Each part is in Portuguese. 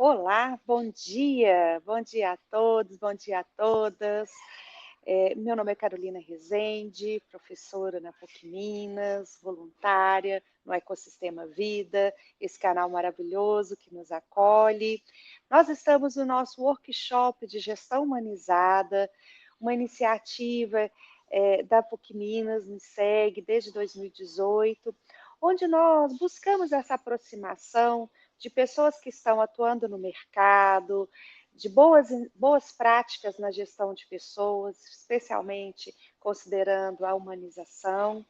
Olá, bom dia a todos, bom dia a todas. Meu nome é Carolina Rezende, professora na PUC Minas, voluntária no Ecossistema Vida, esse canal maravilhoso que nos acolhe. Nós estamos no nosso workshop de gestão humanizada, uma iniciativa da PUC Minas, nos segue desde 2018, onde nós buscamos essa aproximação de pessoas que estão atuando no mercado, de boas práticas na gestão de pessoas, especialmente considerando a humanização.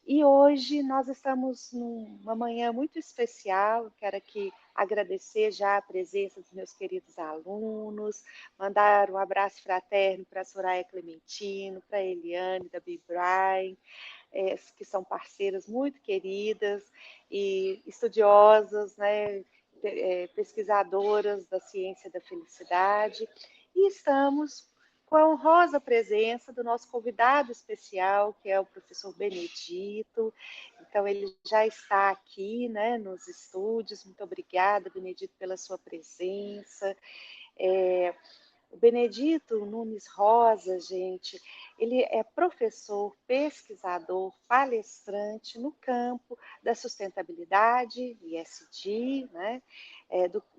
E hoje nós estamos numa manhã muito especial. Quero aqui agradecer já a presença dos meus queridos alunos, mandar um abraço fraterno para a Soraya Clementino, para a Eliane, da Be Brian, que são parceiras muito queridas e estudiosas, né, pesquisadoras da ciência da felicidade. E estamos com a honrosa presença do nosso convidado especial, que é o professor Benedito. Então, ele já está aqui, né, nos estúdios. Muito obrigada, Benedito, pela sua presença. O Benedito Nunes Rosa, gente, ele é professor, pesquisador, palestrante no campo da sustentabilidade, ESG, né,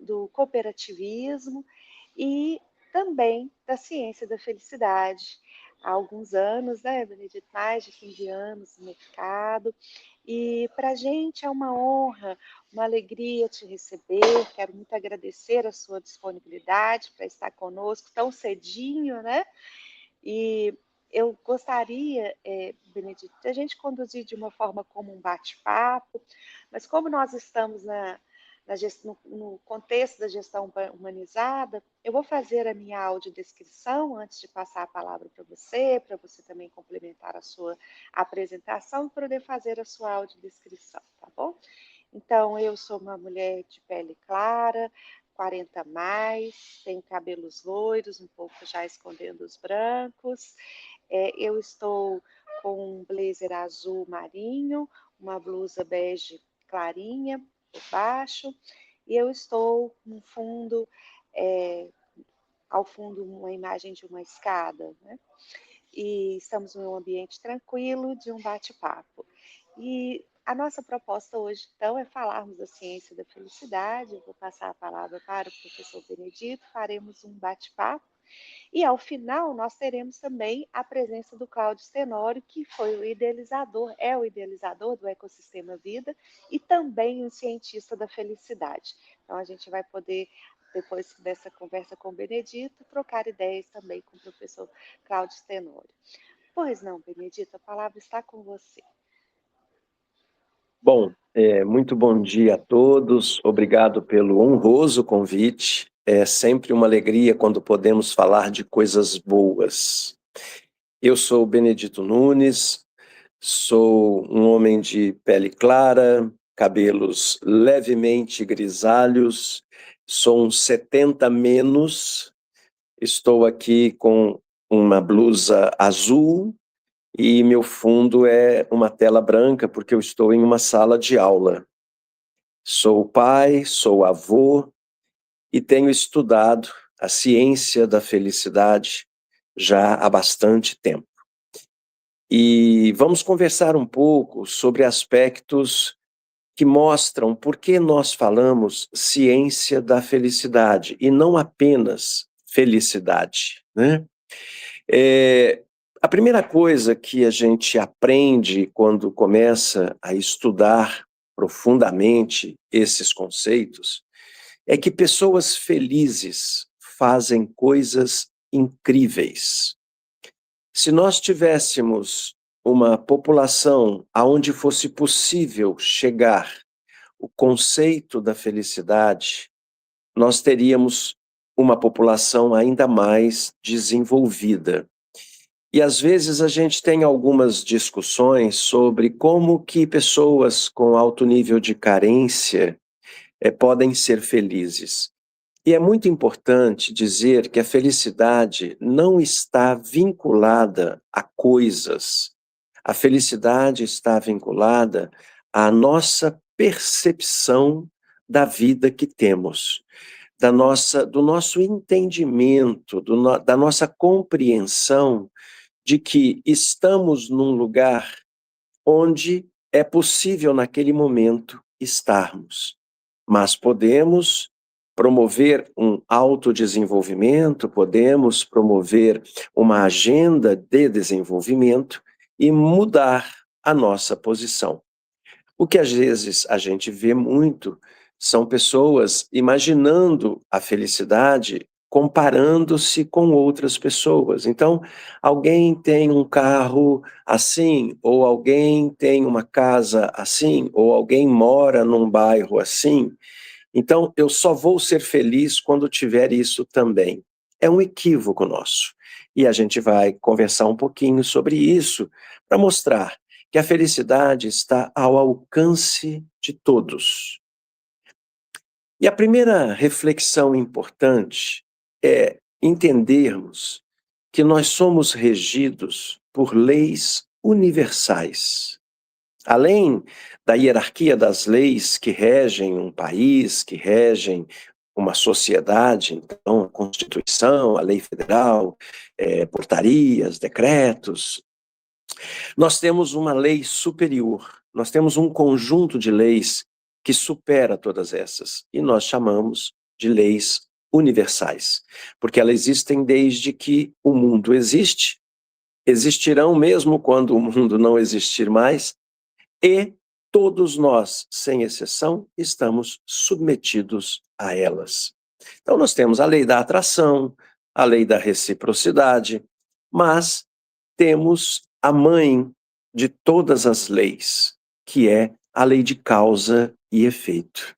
do cooperativismo e também da ciência da felicidade. Há alguns anos, né, Benedito, mais de 15 anos no mercado, e para a gente é uma honra, uma alegria te receber. Quero muito agradecer a sua disponibilidade para estar conosco tão cedinho, né? E eu gostaria, Benedito, de a gente conduzir de uma forma como um bate-papo, mas como nós estamos no contexto da gestão humanizada, eu vou fazer a minha audiodescrição antes de passar a palavra para você também complementar a sua apresentação e poder fazer a sua audiodescrição, tá bom? Então, eu sou uma mulher de pele clara, 40 mais, tenho cabelos loiros, um pouco já escondendo os brancos. Eu estou com um blazer azul marinho, uma blusa bege clarinha por baixo, e eu estou no fundo, ao fundo, uma imagem de uma escada, né? E estamos em um ambiente tranquilo de um bate-papo. E a nossa proposta hoje, então, é falarmos da ciência da felicidade. Eu vou passar a palavra para o professor Benedito, faremos um bate-papo. E, ao final, nós teremos também a presença do Cláudio Tenório, que foi o idealizador, é o idealizador do Ecossistema Vida e também um cientista da felicidade. Então, a gente vai poder, depois dessa conversa com o Benedito, trocar ideias também com o professor Cláudio Tenório. Pois não, Benedito, a palavra está com você. Bom, muito bom dia a todos, obrigado pelo honroso convite. É sempre uma alegria quando podemos falar de coisas boas. Eu sou Benedito Nunes, sou um homem de pele clara, cabelos levemente grisalhos, sou um 70 menos, estou aqui com uma blusa azul, e meu fundo é uma tela branca, porque eu estou em uma sala de aula. Sou pai, sou avô e tenho estudado a ciência da felicidade já há bastante tempo. E vamos conversar um pouco sobre aspectos que mostram por que nós falamos ciência da felicidade e não apenas felicidade, né? A primeira coisa que a gente aprende quando começa a estudar profundamente esses conceitos é que pessoas felizes fazem coisas incríveis. Se nós tivéssemos uma população aonde fosse possível chegar o conceito da felicidade, nós teríamos uma população ainda mais desenvolvida. E às vezes a gente tem algumas discussões sobre como que pessoas com alto nível de carência podem ser felizes. E é muito importante dizer que a felicidade não está vinculada a coisas. A felicidade está vinculada à nossa percepção da vida que temos. do nosso entendimento, da nossa compreensão de que estamos num lugar onde é possível, naquele momento, estarmos. Mas podemos promover um autodesenvolvimento, podemos promover uma agenda de desenvolvimento e mudar a nossa posição. O que às vezes a gente vê muito são pessoas imaginando a felicidade comparando-se com outras pessoas. Então, alguém tem um carro assim, ou alguém tem uma casa assim, ou alguém mora num bairro assim. Então, eu só vou ser feliz quando tiver isso também. É um equívoco nosso. E a gente vai conversar um pouquinho sobre isso para mostrar que a felicidade está ao alcance de todos. E a primeira reflexão importante é entendermos que nós somos regidos por leis universais. Além da hierarquia das leis que regem um país, que regem uma sociedade, então, a Constituição, a lei federal, portarias, decretos, nós temos uma lei superior, nós temos um conjunto de leis que supera todas essas, e nós chamamos de leis universais, porque elas existem desde que o mundo existe, existirão mesmo quando o mundo não existir mais, e todos nós, sem exceção, estamos submetidos a elas. Então nós temos a lei da atração, a lei da reciprocidade, mas temos a mãe de todas as leis, que é a lei de causa e efeito.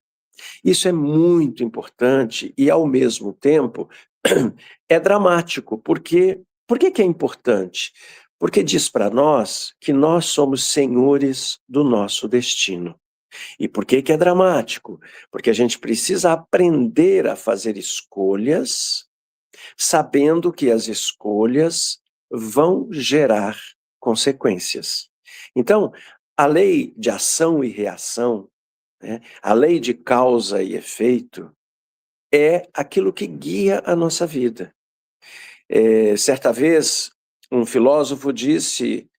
Isso é muito importante e, ao mesmo tempo, é dramático. Por que é importante? Porque diz para nós que nós somos senhores do nosso destino. E por que é dramático? Porque a gente precisa aprender a fazer escolhas, sabendo que as escolhas vão gerar consequências. Então, a lei de ação e reação, né, a lei de causa e efeito, é aquilo que guia a nossa vida. Certa vez, um filósofo disse: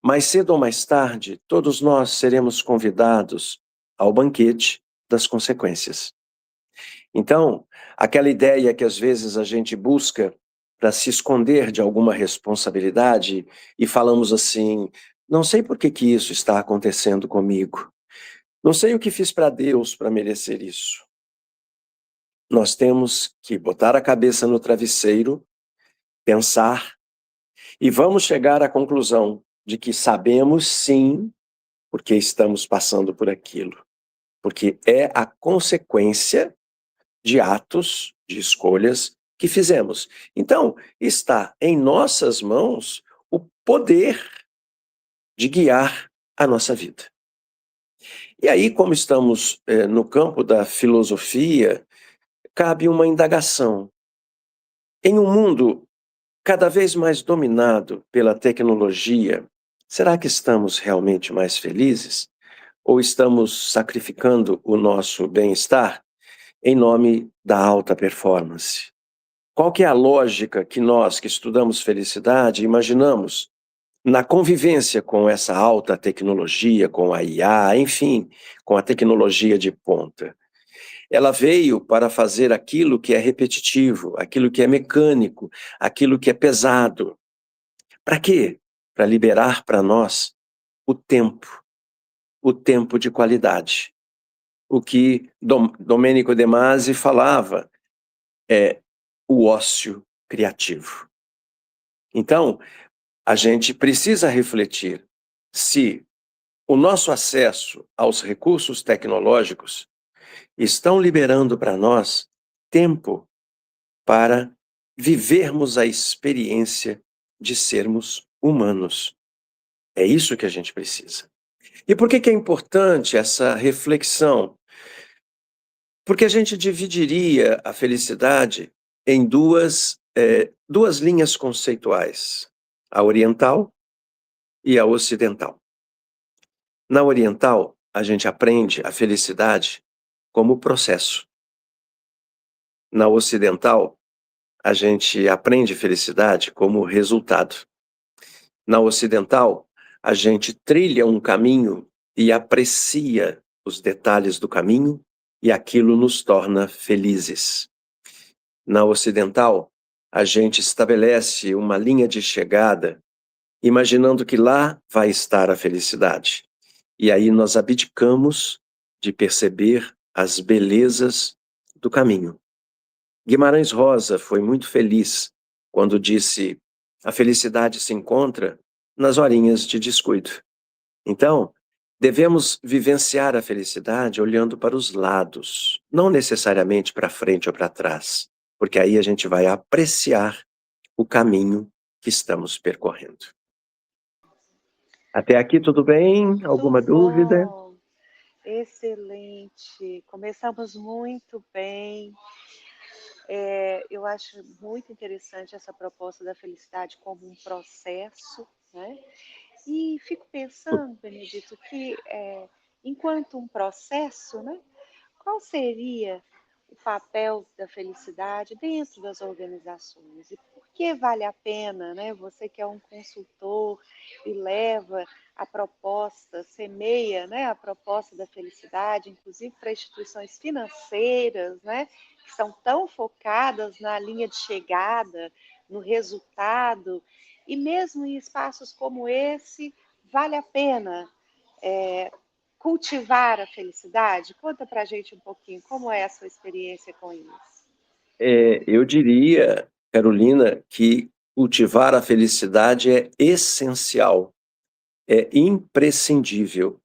mais cedo ou mais tarde, todos nós seremos convidados ao banquete das consequências. Então, aquela ideia que às vezes a gente busca para se esconder de alguma responsabilidade e falamos assim: não sei por que isso está acontecendo comigo. Não sei o que fiz para Deus para merecer isso. Nós temos que botar a cabeça no travesseiro, pensar e vamos chegar à conclusão de que sabemos sim porque estamos passando por aquilo. Porque é a consequência de atos, de escolhas que fizemos. Então, está em nossas mãos o poder de guiar a nossa vida. E aí, como estamos no campo da filosofia, cabe uma indagação. Em um mundo cada vez mais dominado pela tecnologia, será que estamos realmente mais felizes? Ou estamos sacrificando o nosso bem-estar em nome da alta performance? Qual que é a lógica que nós, que estudamos felicidade, imaginamos na convivência com essa alta tecnologia, com a IA, enfim, com a tecnologia de ponta? Ela veio para fazer aquilo que é repetitivo, aquilo que é mecânico, aquilo que é pesado. Para quê? Para liberar para nós o tempo de qualidade. O que Domenico De Masi falava é o ócio criativo. Então, a gente precisa refletir se o nosso acesso aos recursos tecnológicos estão liberando para nós tempo para vivermos a experiência de sermos humanos. É isso que a gente precisa. E por que é importante essa reflexão? Porque a gente dividiria a felicidade em duas linhas conceituais, a oriental e a ocidental. Na oriental, a gente aprende a felicidade como processo. Na ocidental, a gente aprende felicidade como resultado. Na ocidental, a gente trilha um caminho e aprecia os detalhes do caminho e aquilo nos torna felizes. Na ocidental, a gente estabelece uma linha de chegada, imaginando que lá vai estar a felicidade. E aí nós abdicamos de perceber as belezas do caminho. Guimarães Rosa foi muito feliz quando disse: a felicidade se encontra nas horinhas de descuido. Então, devemos vivenciar a felicidade olhando para os lados, não necessariamente para frente ou para trás, porque aí a gente vai apreciar o caminho que estamos percorrendo. Até aqui tudo bem? Muito Alguma dúvida? bom, excelente. Começamos muito bem. Eu acho muito interessante essa proposta da felicidade como um processo, né? E fico pensando, Benedito, que enquanto um processo, né? Qual seria o papel da felicidade dentro das organizações? E por que vale a pena, né? Você que é um consultor e leva a proposta, semeia, né, a proposta da felicidade, inclusive para instituições financeiras, né, que são tão focadas na linha de chegada, no resultado, e mesmo em espaços como esse, vale a pena cultivar a felicidade? Conta para a gente um pouquinho como é a sua experiência com isso. Eu diria, Carolina, que cultivar a felicidade é essencial, é imprescindível.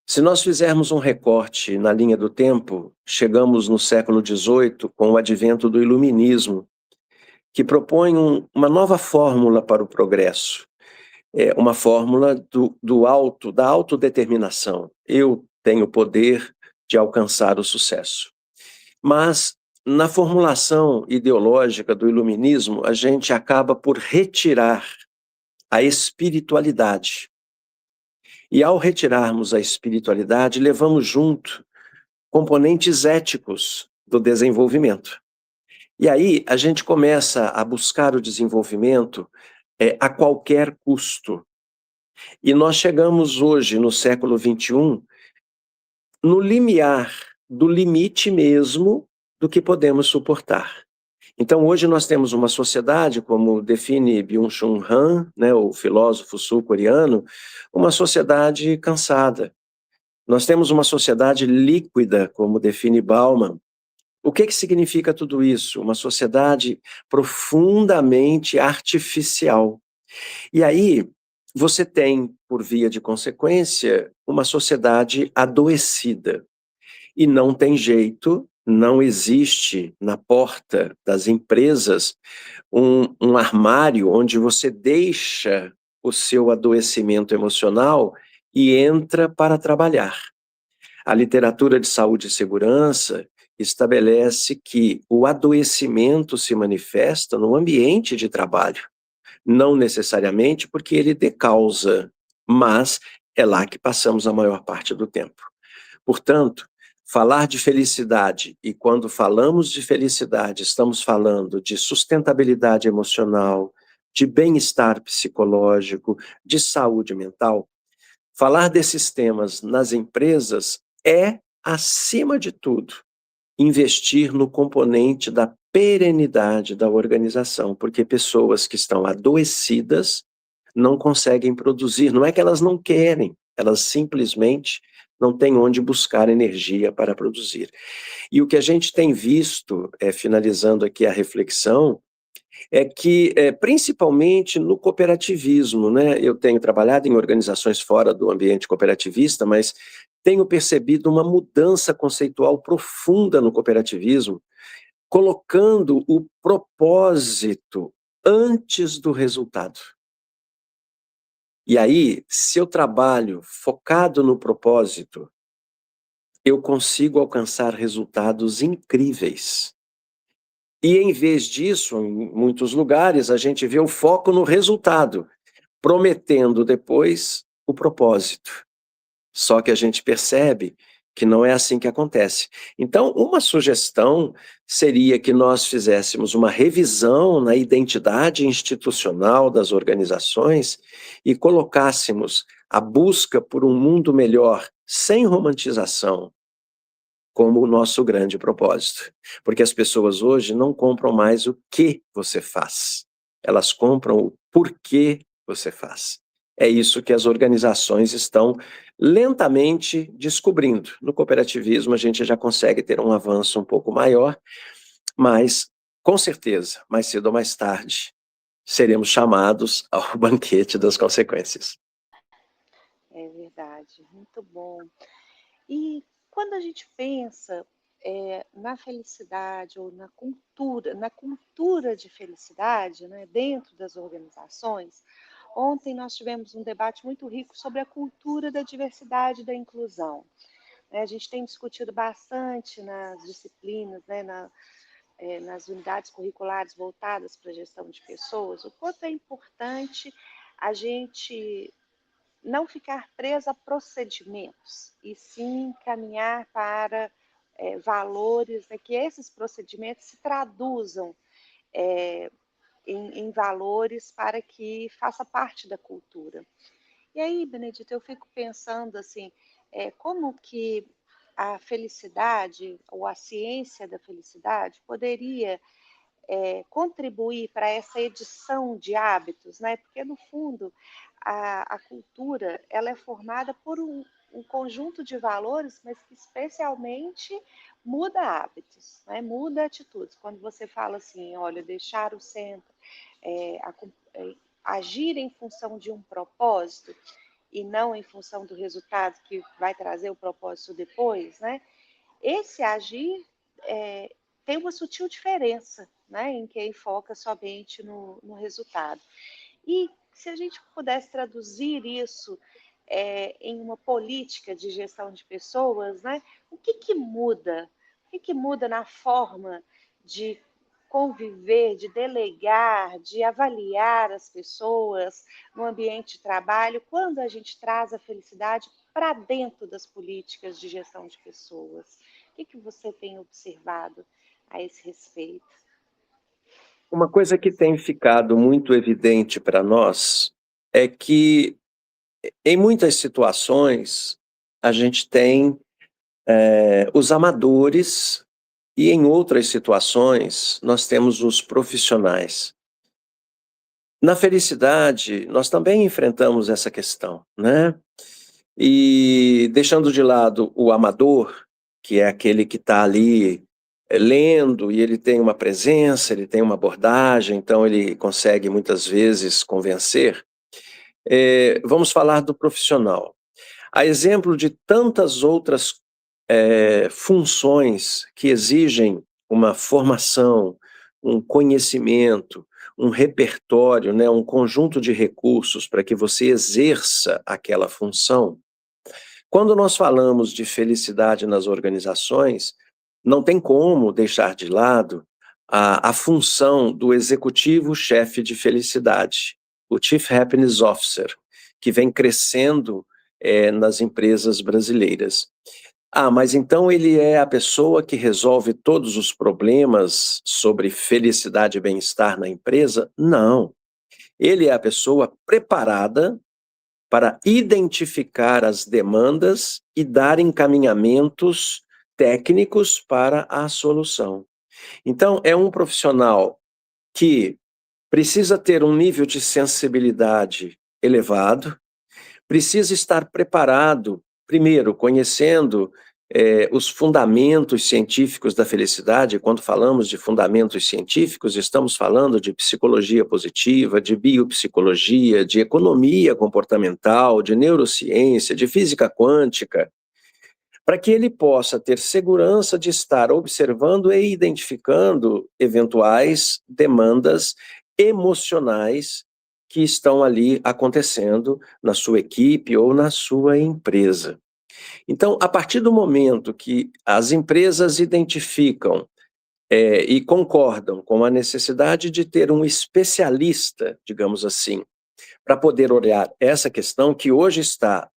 Se nós fizermos um recorte na linha do tempo, chegamos no século XVIII com o advento do Iluminismo, que propõe uma nova fórmula para o progresso. É uma fórmula da autodeterminação. Eu tenho o poder de alcançar o sucesso. Mas, na formulação ideológica do iluminismo, a gente acaba por retirar a espiritualidade. E, ao retirarmos a espiritualidade, levamos junto componentes éticos do desenvolvimento. E aí, a gente começa a buscar o desenvolvimento a qualquer custo. E nós chegamos hoje, no século XXI, no limiar do limite mesmo do que podemos suportar. Então, hoje nós temos uma sociedade, como define Byung-Chul Han, né, o filósofo sul-coreano, uma sociedade cansada. Nós temos uma sociedade líquida, como define Bauman. O que significa tudo isso? Uma sociedade profundamente artificial. E aí, você tem, por via de consequência, uma sociedade adoecida. E não tem jeito, não existe na porta das empresas um armário onde você deixa o seu adoecimento emocional e entra para trabalhar. A literatura de saúde e segurança estabelece que o adoecimento se manifesta no ambiente de trabalho. Não necessariamente porque ele dê causa, mas é lá que passamos a maior parte do tempo. Portanto, falar de felicidade, e quando falamos de felicidade, estamos falando de sustentabilidade emocional, de bem-estar psicológico, de saúde mental. Falar desses temas nas empresas é, acima de tudo, investir no componente da perenidade da organização, porque pessoas que estão adoecidas não conseguem produzir. Não é que elas não querem, elas simplesmente não têm onde buscar energia para produzir. E o que a gente tem visto, finalizando aqui a reflexão, é que, principalmente no cooperativismo, né? Eu tenho trabalhado em organizações fora do ambiente cooperativista, mas tenho percebido uma mudança conceitual profunda no cooperativismo, colocando o propósito antes do resultado. E aí, se eu trabalho focado no propósito, eu consigo alcançar resultados incríveis. E em vez disso, em muitos lugares, a gente vê o foco no resultado, prometendo depois o propósito. Só que a gente percebe que não é assim que acontece. Então, uma sugestão seria que nós fizéssemos uma revisão na identidade institucional das organizações e colocássemos a busca por um mundo melhor, sem romantização, como o nosso grande propósito. Porque as pessoas hoje não compram mais o que você faz, elas compram o porquê você faz. É isso que as organizações estão lentamente descobrindo. No cooperativismo, a gente já consegue ter um avanço um pouco maior, mas, com certeza, mais cedo ou mais tarde, seremos chamados ao banquete das consequências. É verdade, muito bom. E quando a gente pensa na felicidade ou na cultura de felicidade, né, dentro das organizações, ontem nós tivemos um debate muito rico sobre a cultura da diversidade e da inclusão. A gente tem discutido bastante nas disciplinas, né, nas unidades curriculares voltadas para a gestão de pessoas, o quanto é importante a gente não ficar preso a procedimentos, e sim caminhar para valores, né, que esses procedimentos se traduzam em valores para que faça parte da cultura. E aí, Benedito, eu fico pensando assim, como que a felicidade ou a ciência da felicidade poderia contribuir para essa edição de hábitos, né? Porque no fundo a cultura ela é formada por um conjunto de valores, mas que especialmente muda hábitos, né? Muda atitudes. Quando você fala assim, olha, deixar o centro, é, a, agir em função de um propósito e não em função do resultado que vai trazer o propósito depois, né? Esse agir tem uma sutil diferença, né, em quem foca somente no resultado. E se a gente pudesse traduzir isso em uma política de gestão de pessoas, né, o que muda? O que muda na forma de conviver, de delegar, de avaliar as pessoas no ambiente de trabalho, quando a gente traz a felicidade para dentro das políticas de gestão de pessoas? O que você tem observado a esse respeito? Uma coisa que tem ficado muito evidente para nós é que, em muitas situações, a gente tem os amadores e, em outras situações, nós temos os profissionais. Na felicidade, nós também enfrentamos essa questão, né? E deixando de lado o amador, que é aquele que está ali lendo e ele tem uma presença, ele tem uma abordagem, então ele consegue muitas vezes convencer. Vamos falar do profissional. A exemplo de tantas outras funções que exigem uma formação, um conhecimento, um repertório, né, um conjunto de recursos para que você exerça aquela função. Quando nós falamos de felicidade nas organizações, não tem como deixar de lado a função do executivo-chefe de felicidade, o Chief Happiness Officer, que vem crescendo nas empresas brasileiras. Ah, mas então ele é a pessoa que resolve todos os problemas sobre felicidade e bem-estar na empresa? Não. Ele é a pessoa preparada para identificar as demandas e dar encaminhamentos técnicos para a solução. Então, é um profissional que precisa ter um nível de sensibilidade elevado, precisa estar preparado, primeiro, conhecendo os fundamentos científicos da felicidade. Quando falamos de fundamentos científicos, estamos falando de psicologia positiva, de biopsicologia, de economia comportamental, de neurociência, de física quântica, para que ele possa ter segurança de estar observando e identificando eventuais demandas emocionais que estão ali acontecendo na sua equipe ou na sua empresa. Então, a partir do momento que as empresas identificam e concordam com a necessidade de ter um especialista, digamos assim, para poder olhar essa questão que hoje está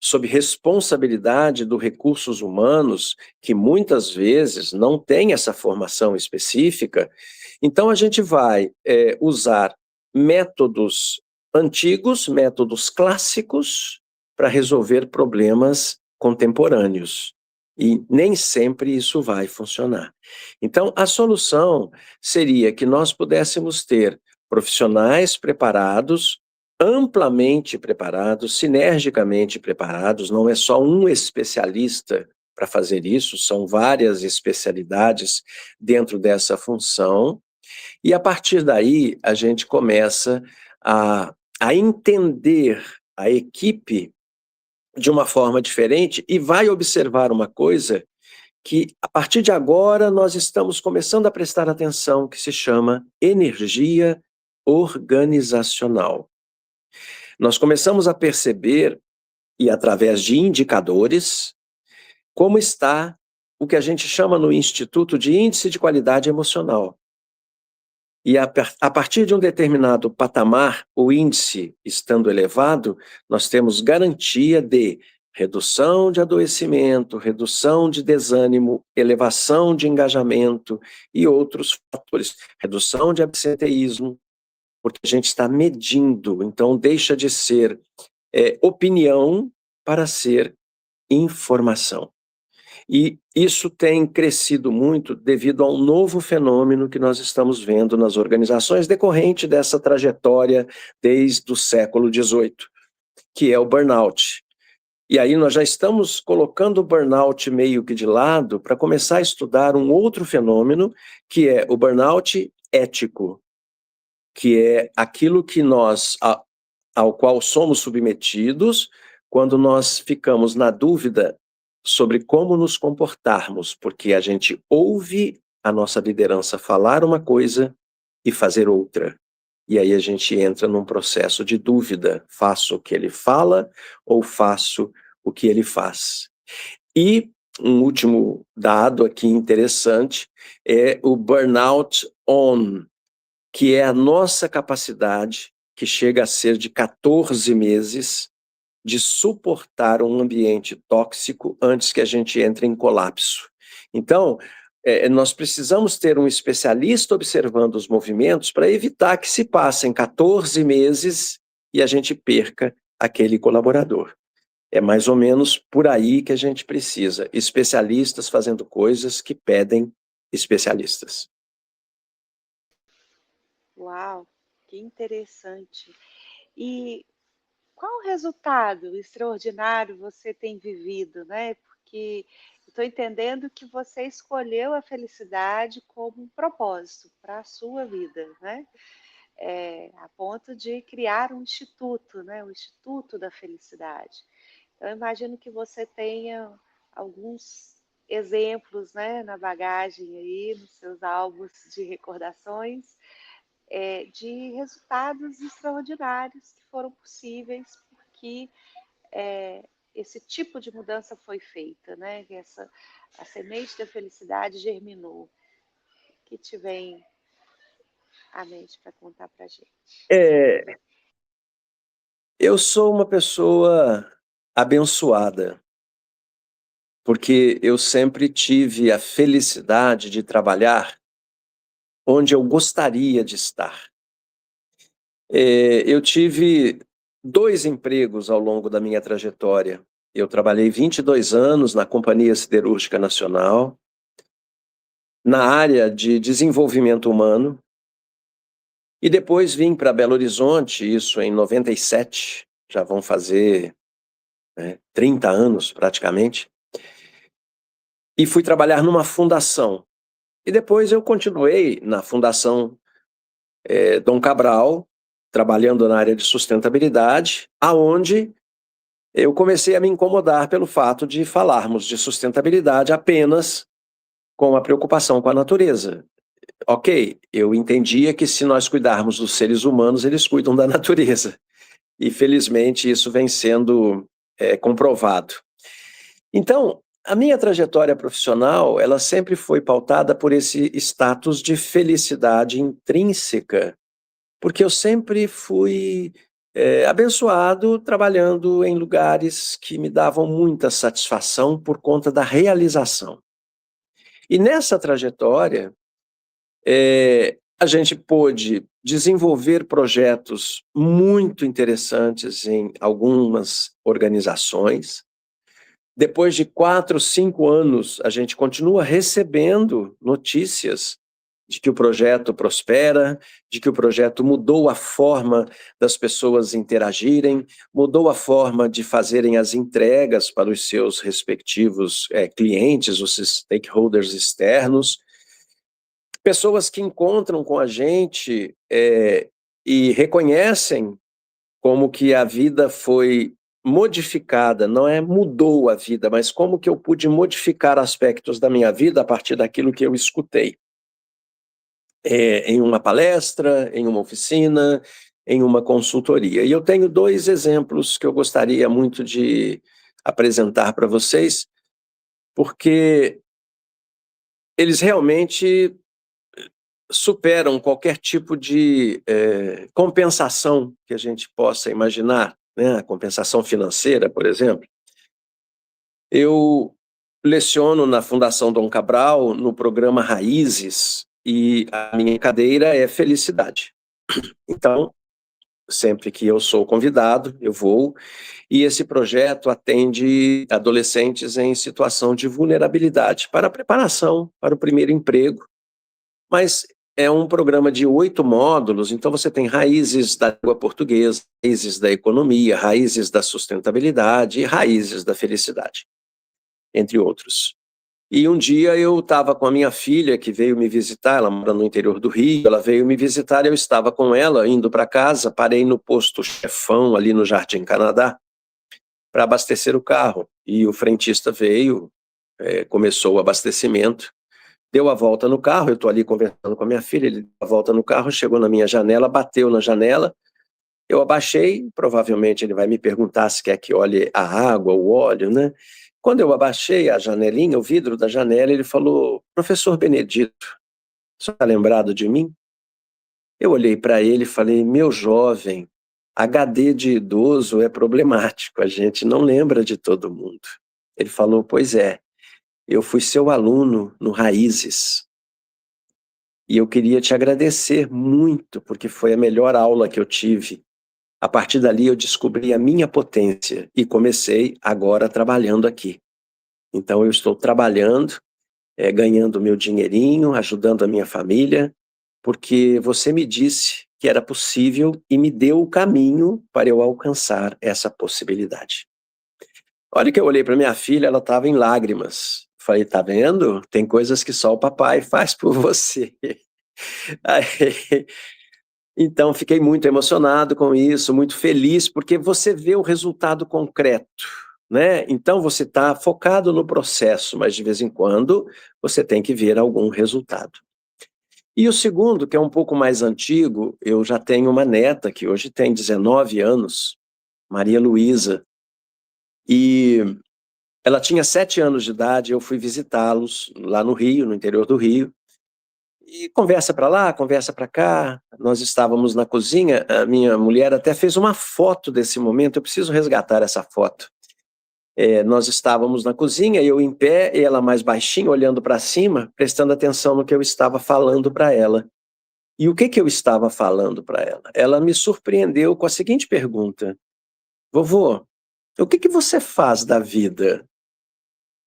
sob responsabilidade dos recursos humanos, que muitas vezes não tem essa formação específica, então a gente vai usar métodos antigos, métodos clássicos, para resolver problemas contemporâneos. E nem sempre isso vai funcionar. Então, a solução seria que nós pudéssemos ter profissionais preparados, amplamente preparados, sinergicamente preparados, não é só um especialista para fazer isso, são várias especialidades dentro dessa função, e a partir daí a gente começa a entender a equipe de uma forma diferente e vai observar uma coisa que, a partir de agora, nós estamos começando a prestar atenção, que se chama energia organizacional. Nós começamos a perceber, e através de indicadores, como está o que a gente chama no Instituto de Índice de Qualidade Emocional. E a partir de um determinado patamar, o índice estando elevado, nós temos garantia de redução de adoecimento, redução de desânimo, elevação de engajamento e outros fatores, redução de absenteísmo, porque a gente está medindo, então deixa de ser opinião para ser informação. E isso tem crescido muito devido a um novo fenômeno que nós estamos vendo nas organizações, decorrente dessa trajetória desde o século XVIII, que é o burnout. E aí nós já estamos colocando o burnout meio que de lado para começar a estudar um outro fenômeno, que é o burnout ético, que é aquilo que ao qual somos submetidos quando nós ficamos na dúvida sobre como nos comportarmos, porque a gente ouve a nossa liderança falar uma coisa e fazer outra. E aí a gente entra num processo de dúvida, faço o que ele fala ou faço o que ele faz. E um último dado aqui interessante é o burnout on, que é a nossa capacidade, que chega a ser de 14 meses, de suportar um ambiente tóxico antes que a gente entre em colapso. Então, nós precisamos ter um especialista observando os movimentos para evitar que se passem 14 meses e a gente perca aquele colaborador. É mais ou menos por aí que a gente precisa, especialistas fazendo coisas que pedem especialistas. Uau, que interessante. E qual resultado extraordinário você tem vivido, né? Porque estou entendendo que você escolheu a felicidade como um propósito para a sua vida, né? A ponto de criar um instituto, né? O Instituto da Felicidade. Então, eu imagino que você tenha alguns exemplos, né, na bagagem aí, nos seus álbuns de recordações, de resultados extraordinários que foram possíveis porque esse tipo de mudança foi feita, né? A semente da felicidade germinou. O que te vem à mente para contar para a gente? Eu sou uma pessoa abençoada, porque eu sempre tive a felicidade de trabalhar onde eu gostaria de estar. Eu tive 2 empregos ao longo da minha trajetória. Eu trabalhei 22 anos na Companhia Siderúrgica Nacional, na área de desenvolvimento humano, e depois vim para Belo Horizonte, isso em 97, já vão fazer 30 anos praticamente, e fui trabalhar numa fundação. E depois eu continuei na Fundação Dom Cabral, trabalhando na área de sustentabilidade, aonde eu comecei a me incomodar pelo fato de falarmos de sustentabilidade apenas com a preocupação com a natureza. Ok, eu entendia que se nós cuidarmos dos seres humanos, eles cuidam da natureza. E felizmente isso vem sendo comprovado. Então, a minha trajetória profissional, ela sempre foi pautada por esse status de felicidade intrínseca, porque eu sempre fui abençoado trabalhando em lugares que me davam muita satisfação por conta da realização. E nessa trajetória, a gente pôde desenvolver projetos muito interessantes em algumas organizações. Depois de 4, 5 anos, a gente continua recebendo notícias de que o projeto prospera, de que o projeto mudou a forma das pessoas interagirem, mudou a forma de fazerem as entregas para os seus respectivos clientes, os stakeholders externos. Pessoas que encontram com a gente e reconhecem como que a vida foi modificada, não é mudou a vida, mas como que eu pude modificar aspectos da minha vida a partir daquilo que eu escutei. Em uma palestra, em uma oficina, em uma consultoria. E eu tenho 2 exemplos que eu gostaria muito de apresentar para vocês, porque eles realmente superam qualquer tipo de compensação que a gente possa imaginar, né? A compensação financeira, por exemplo. Eu leciono na Fundação Dom Cabral, no programa Raízes, e a minha cadeira é felicidade. Então, sempre que eu sou convidado, eu vou, e esse projeto atende adolescentes em situação de vulnerabilidade para a preparação para o primeiro emprego, mas é um programa de 8 módulos, então você tem raízes da língua portuguesa, raízes da economia, raízes da sustentabilidade e raízes da felicidade, entre outros. E um dia eu estava com a minha filha, que veio me visitar, ela mora no interior do Rio, ela veio me visitar, eu estava com ela, indo para casa, parei no posto Chefão, ali no Jardim Canadá, para abastecer o carro. E o frentista veio, começou o abastecimento, deu a volta no carro, eu estou ali conversando com a minha filha, ele deu a volta no carro, chegou na minha janela, bateu na janela, eu abaixei, provavelmente ele vai me perguntar se quer que olhe a água, o óleo, né? Quando eu abaixei a janelinha, o vidro da janela, ele falou: "Professor Benedito, o senhor está lembrado de mim?" Eu olhei para ele e falei: "Meu jovem, HD de idoso é problemático, a gente não lembra de todo mundo." Ele falou: "Pois é, eu fui seu aluno no Raízes. E eu queria te agradecer muito, porque foi a melhor aula que eu tive. A partir dali eu descobri a minha potência e comecei agora trabalhando aqui. Então eu estou trabalhando, ganhando meu dinheirinho, ajudando a minha família, porque você me disse que era possível e me deu o caminho para eu alcançar essa possibilidade." Olha que eu olhei para minha filha, ela estava em lágrimas. Falei: "Tá vendo? Tem coisas que só o papai faz por você." Aí, então fiquei muito emocionado com isso, muito feliz, porque você vê o resultado concreto, né? Então você está focado no processo, mas de vez em quando você tem que ver algum resultado. E o segundo, que é um pouco mais antigo, eu já tenho uma neta que hoje tem 19 anos, Maria Luísa, e ela tinha 7 anos de idade, eu fui visitá-los lá no Rio, no interior do Rio, e conversa para lá, conversa para cá. Nós estávamos na cozinha, a minha mulher até fez uma foto desse momento, eu preciso resgatar essa foto. Nós estávamos na cozinha, eu em pé, e ela mais baixinha, olhando para cima, prestando atenção no que eu estava falando para ela. E o que que eu estava falando para ela? Ela me surpreendeu com a seguinte pergunta: "Vovô, o que que você faz da vida?"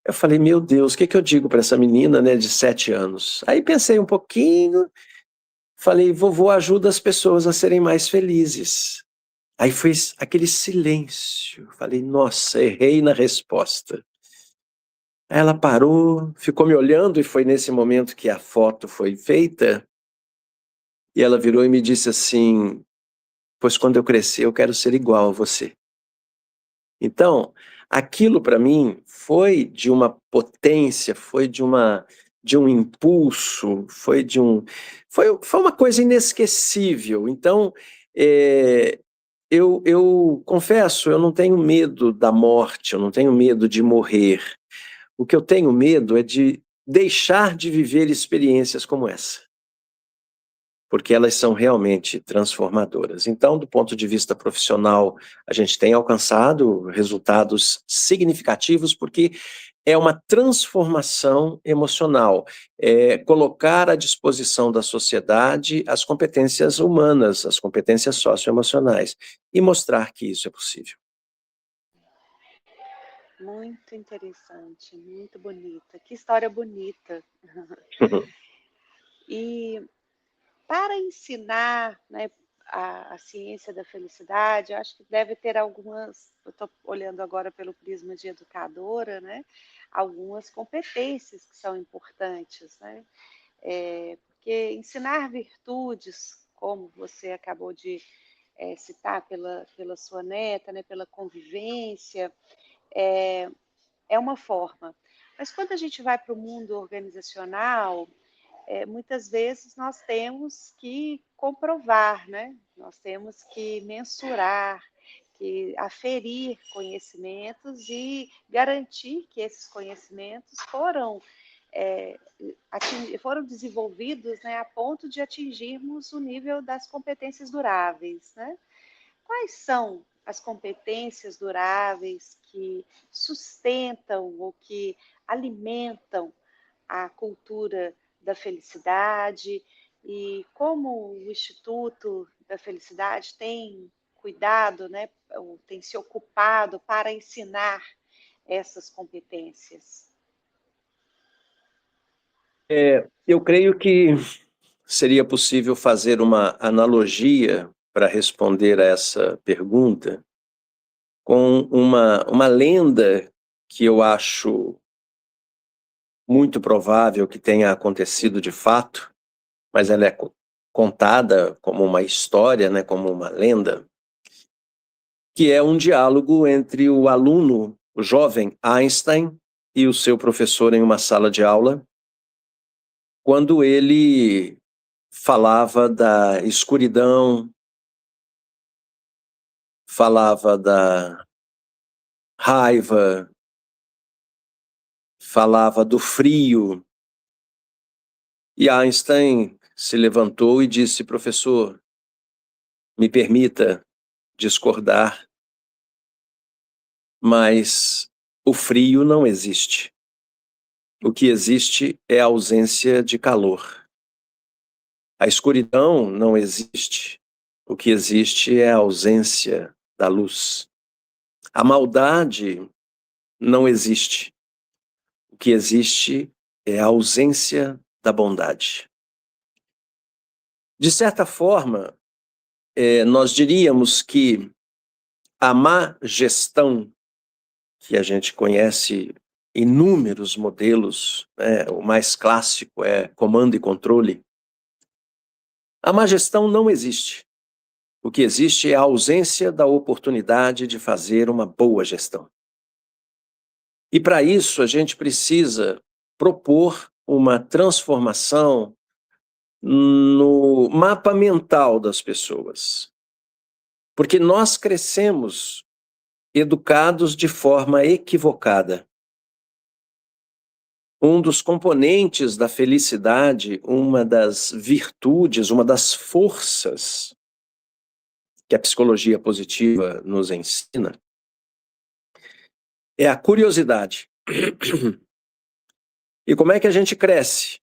Eu falei: "Meu Deus, o que que eu digo para essa menina, né, de 7 anos?" Aí pensei um pouquinho, falei: "Vovô ajuda as pessoas a serem mais felizes." Aí foi aquele silêncio, falei: "Nossa, errei na resposta." Aí ela parou, ficou me olhando, e foi nesse momento que a foto foi feita, e ela virou e me disse assim: "Pois quando eu crescer eu quero ser igual a você." Então, aquilo para mim foi de uma potência, foi de um impulso, foi uma coisa inesquecível. Então, eu confesso, eu não tenho medo da morte, eu não tenho medo de morrer. O que eu tenho medo é de deixar de viver experiências como essa. porque elas são realmente transformadoras. Então, do ponto de vista profissional, a gente tem alcançado resultados significativos, porque é uma transformação emocional, é colocar à disposição da sociedade as competências humanas, as competências socioemocionais, e mostrar que isso é possível. Muito interessante, muito bonita. Que história bonita. E para ensinar, né, a ciência da felicidade, eu acho que deve ter algumas, eu estou olhando agora pelo prisma de educadora, né, algumas competências que são importantes, né? Porque ensinar virtudes, como você acabou de citar pela sua neta, né, pela convivência, é uma forma. Mas quando a gente vai para o mundo organizacional, muitas vezes nós temos que comprovar, né? Nós temos que mensurar, que aferir conhecimentos e garantir que esses conhecimentos foram desenvolvidos, né, a ponto de atingirmos o nível das competências duráveis, né? Quais são as competências duráveis que sustentam ou que alimentam a cultura da felicidade e como o Instituto da Felicidade tem cuidado, né, ou tem se ocupado para ensinar essas competências? Eu creio que seria possível fazer uma analogia para responder a essa pergunta com uma lenda que eu acho muito provável que tenha acontecido de fato, mas ela é contada como uma história, né, como uma lenda, que é um diálogo entre o aluno, o jovem Einstein, e o seu professor em uma sala de aula, quando ele falava da escuridão, falava da raiva, falava do frio. E Einstein se levantou e disse: professor, me permita discordar, mas o frio não existe. O que existe é a ausência de calor. A escuridão não existe. O que existe é a ausência da luz. A maldade não existe. O que existe é a ausência da bondade. De certa forma, nós diríamos que a má gestão, que a gente conhece inúmeros modelos, né? O mais clássico é comando e controle. A má gestão não existe. O que existe é a ausência da oportunidade de fazer uma boa gestão. E para isso a gente precisa propor uma transformação no mapa mental das pessoas. Porque nós crescemos educados de forma equivocada. Um dos componentes da felicidade, uma das virtudes, uma das forças que a psicologia positiva nos ensina, é a curiosidade. E como é que a gente cresce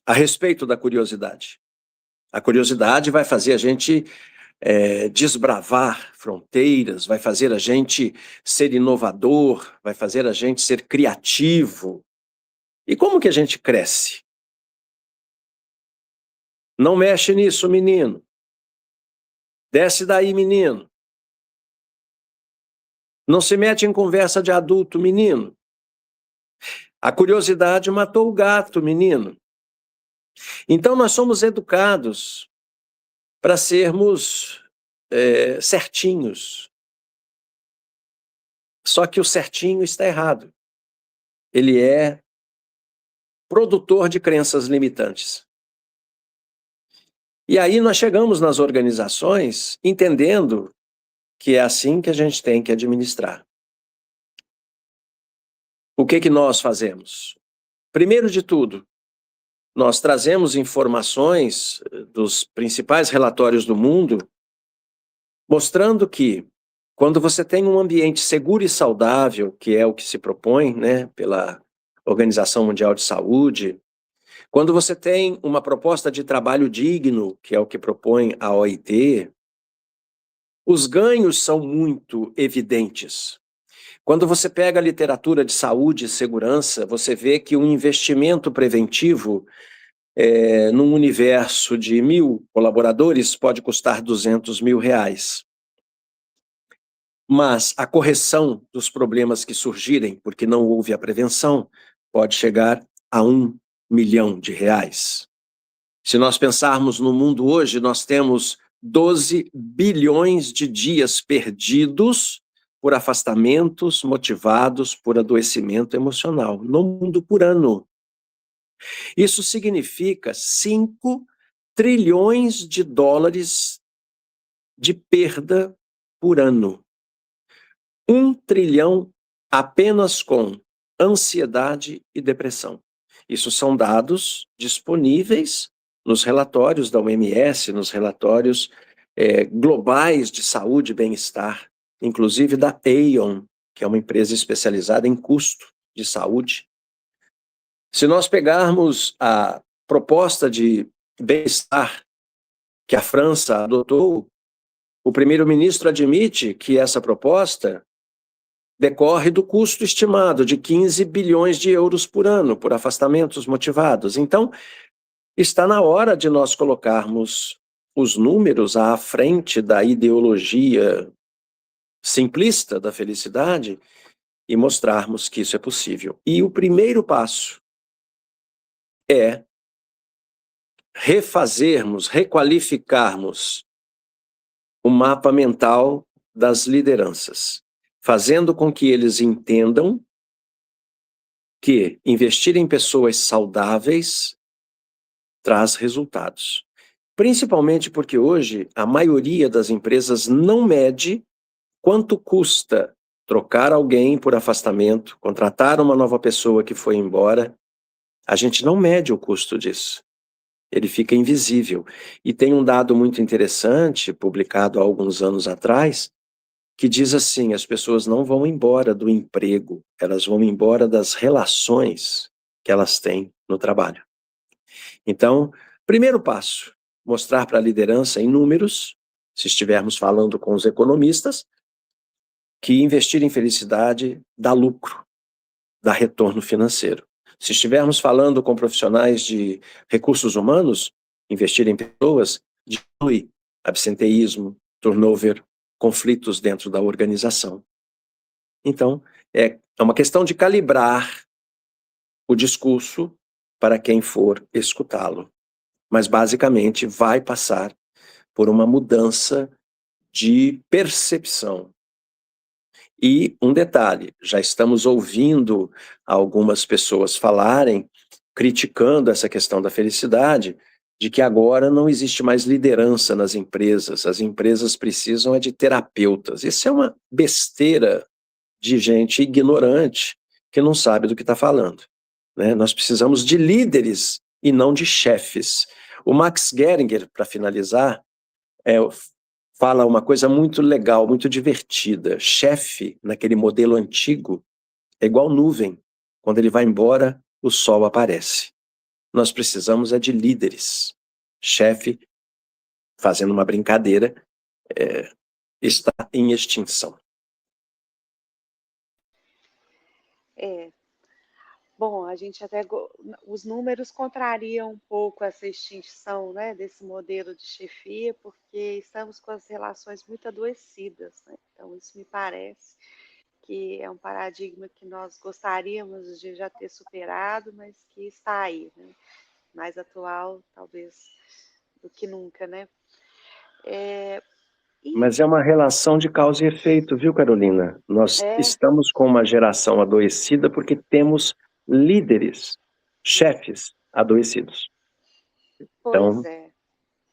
a respeito da curiosidade? A curiosidade vai fazer a gente desbravar fronteiras, vai fazer a gente ser inovador, vai fazer a gente ser criativo. E como que a gente cresce? Não mexe nisso, menino. Desce daí, menino. Não se mete em conversa de adulto, menino. A curiosidade matou o gato, menino. Então nós somos educados para sermos certinhos. Só que o certinho está errado. Ele é produtor de crenças limitantes. E aí nós chegamos nas organizações entendendo que é assim que a gente tem que administrar. O que nós fazemos? Primeiro de tudo, nós trazemos informações dos principais relatórios do mundo, mostrando que quando você tem um ambiente seguro e saudável, que é o que se propõe, né, pela Organização Mundial de Saúde, quando você tem uma proposta de trabalho digno, que é o que propõe a OIT, os ganhos são muito evidentes. Quando você pega a literatura de saúde e segurança, você vê que um investimento preventivo num universo de 1.000 colaboradores pode custar R$ 200.000. Mas a correção dos problemas que surgirem, porque não houve a prevenção, pode chegar a R$ 1 milhão. Se nós pensarmos no mundo hoje, nós temos 12 bilhões de dias perdidos por afastamentos motivados por adoecimento emocional no mundo por ano. Isso significa 5 trilhões de dólares de perda por ano. 1 trilhão apenas com ansiedade e depressão. Isso são dados disponíveis nos relatórios da OMS, nos relatórios globais de saúde e bem-estar, inclusive da Aon, que é uma empresa especializada em custo de saúde. Se nós pegarmos a proposta de bem-estar que a França adotou, o primeiro-ministro admite que essa proposta decorre do custo estimado de 15 bilhões de euros por ano por afastamentos motivados. Então, está na hora de nós colocarmos os números à frente da ideologia simplista da felicidade e mostrarmos que isso é possível. E o primeiro passo é refazermos, requalificarmos o mapa mental das lideranças, fazendo com que eles entendam que investir em pessoas saudáveis traz resultados. Principalmente porque hoje a maioria das empresas não mede quanto custa trocar alguém por afastamento, contratar uma nova pessoa que foi embora. A gente não mede o custo disso. Ele fica invisível. E tem um dado muito interessante, publicado há alguns anos atrás, que diz assim: as pessoas não vão embora do emprego, elas vão embora das relações que elas têm no trabalho. Então, primeiro passo, mostrar para a liderança em números, se estivermos falando com os economistas, que investir em felicidade dá lucro, dá retorno financeiro. Se estivermos falando com profissionais de recursos humanos, investir em pessoas diminui absenteísmo, turnover, conflitos dentro da organização. Então, é uma questão de calibrar o discurso para quem for escutá-lo. Mas, basicamente, vai passar por uma mudança de percepção. E um detalhe, já estamos ouvindo algumas pessoas falarem, criticando essa questão da felicidade, de que agora não existe mais liderança nas empresas, as empresas precisam de terapeutas. Isso é uma besteira de gente ignorante que não sabe do que está falando, né? Nós precisamos de líderes e não de chefes. O Max Geringer, para finalizar, fala uma coisa muito legal, muito divertida. Chefe, naquele modelo antigo, é igual nuvem. Quando ele vai embora, o sol aparece. Nós precisamos de líderes. Chefe, fazendo uma brincadeira, está em extinção. Bom, a gente até os números contrariam um pouco essa extinção, né, desse modelo de chefia, porque estamos com as relações muito adoecidas, né? Então isso me parece que é um paradigma que nós gostaríamos de já ter superado, mas que está aí, né? Mais atual, talvez, do que nunca, né? Mas é uma relação de causa e efeito, viu, Carolina? Nós estamos com uma geração adoecida porque temos líderes, chefes adoecidos. Pois Então, é.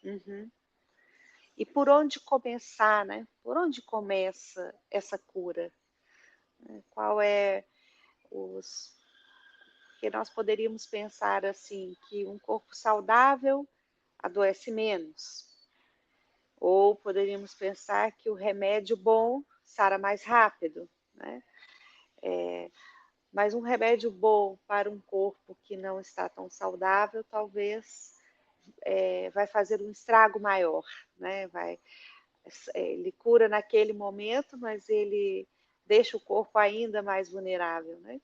Uhum. E por onde começar, né? Por onde começa essa cura? Qual é os porque nós poderíamos pensar assim, que um corpo saudável adoece menos. Ou poderíamos pensar que o remédio bom sara mais rápido, né? Mas um remédio bom para um corpo que não está tão saudável, talvez vai fazer um estrago maior, né? Ele cura naquele momento, mas ele deixa o corpo ainda mais vulnerável, né?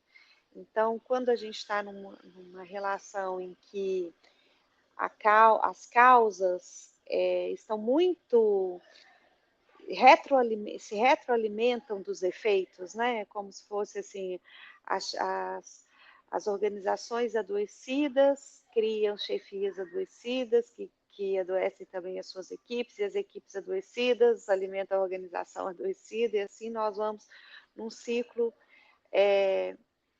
Então, quando a gente está numa relação em que as causas estão muito se retroalimentam dos efeitos, né? Como se fosse assim, as, as, as organizações adoecidas criam chefias adoecidas que adoecem também as suas equipes, e as equipes adoecidas alimentam a organização adoecida, e assim nós vamos num ciclo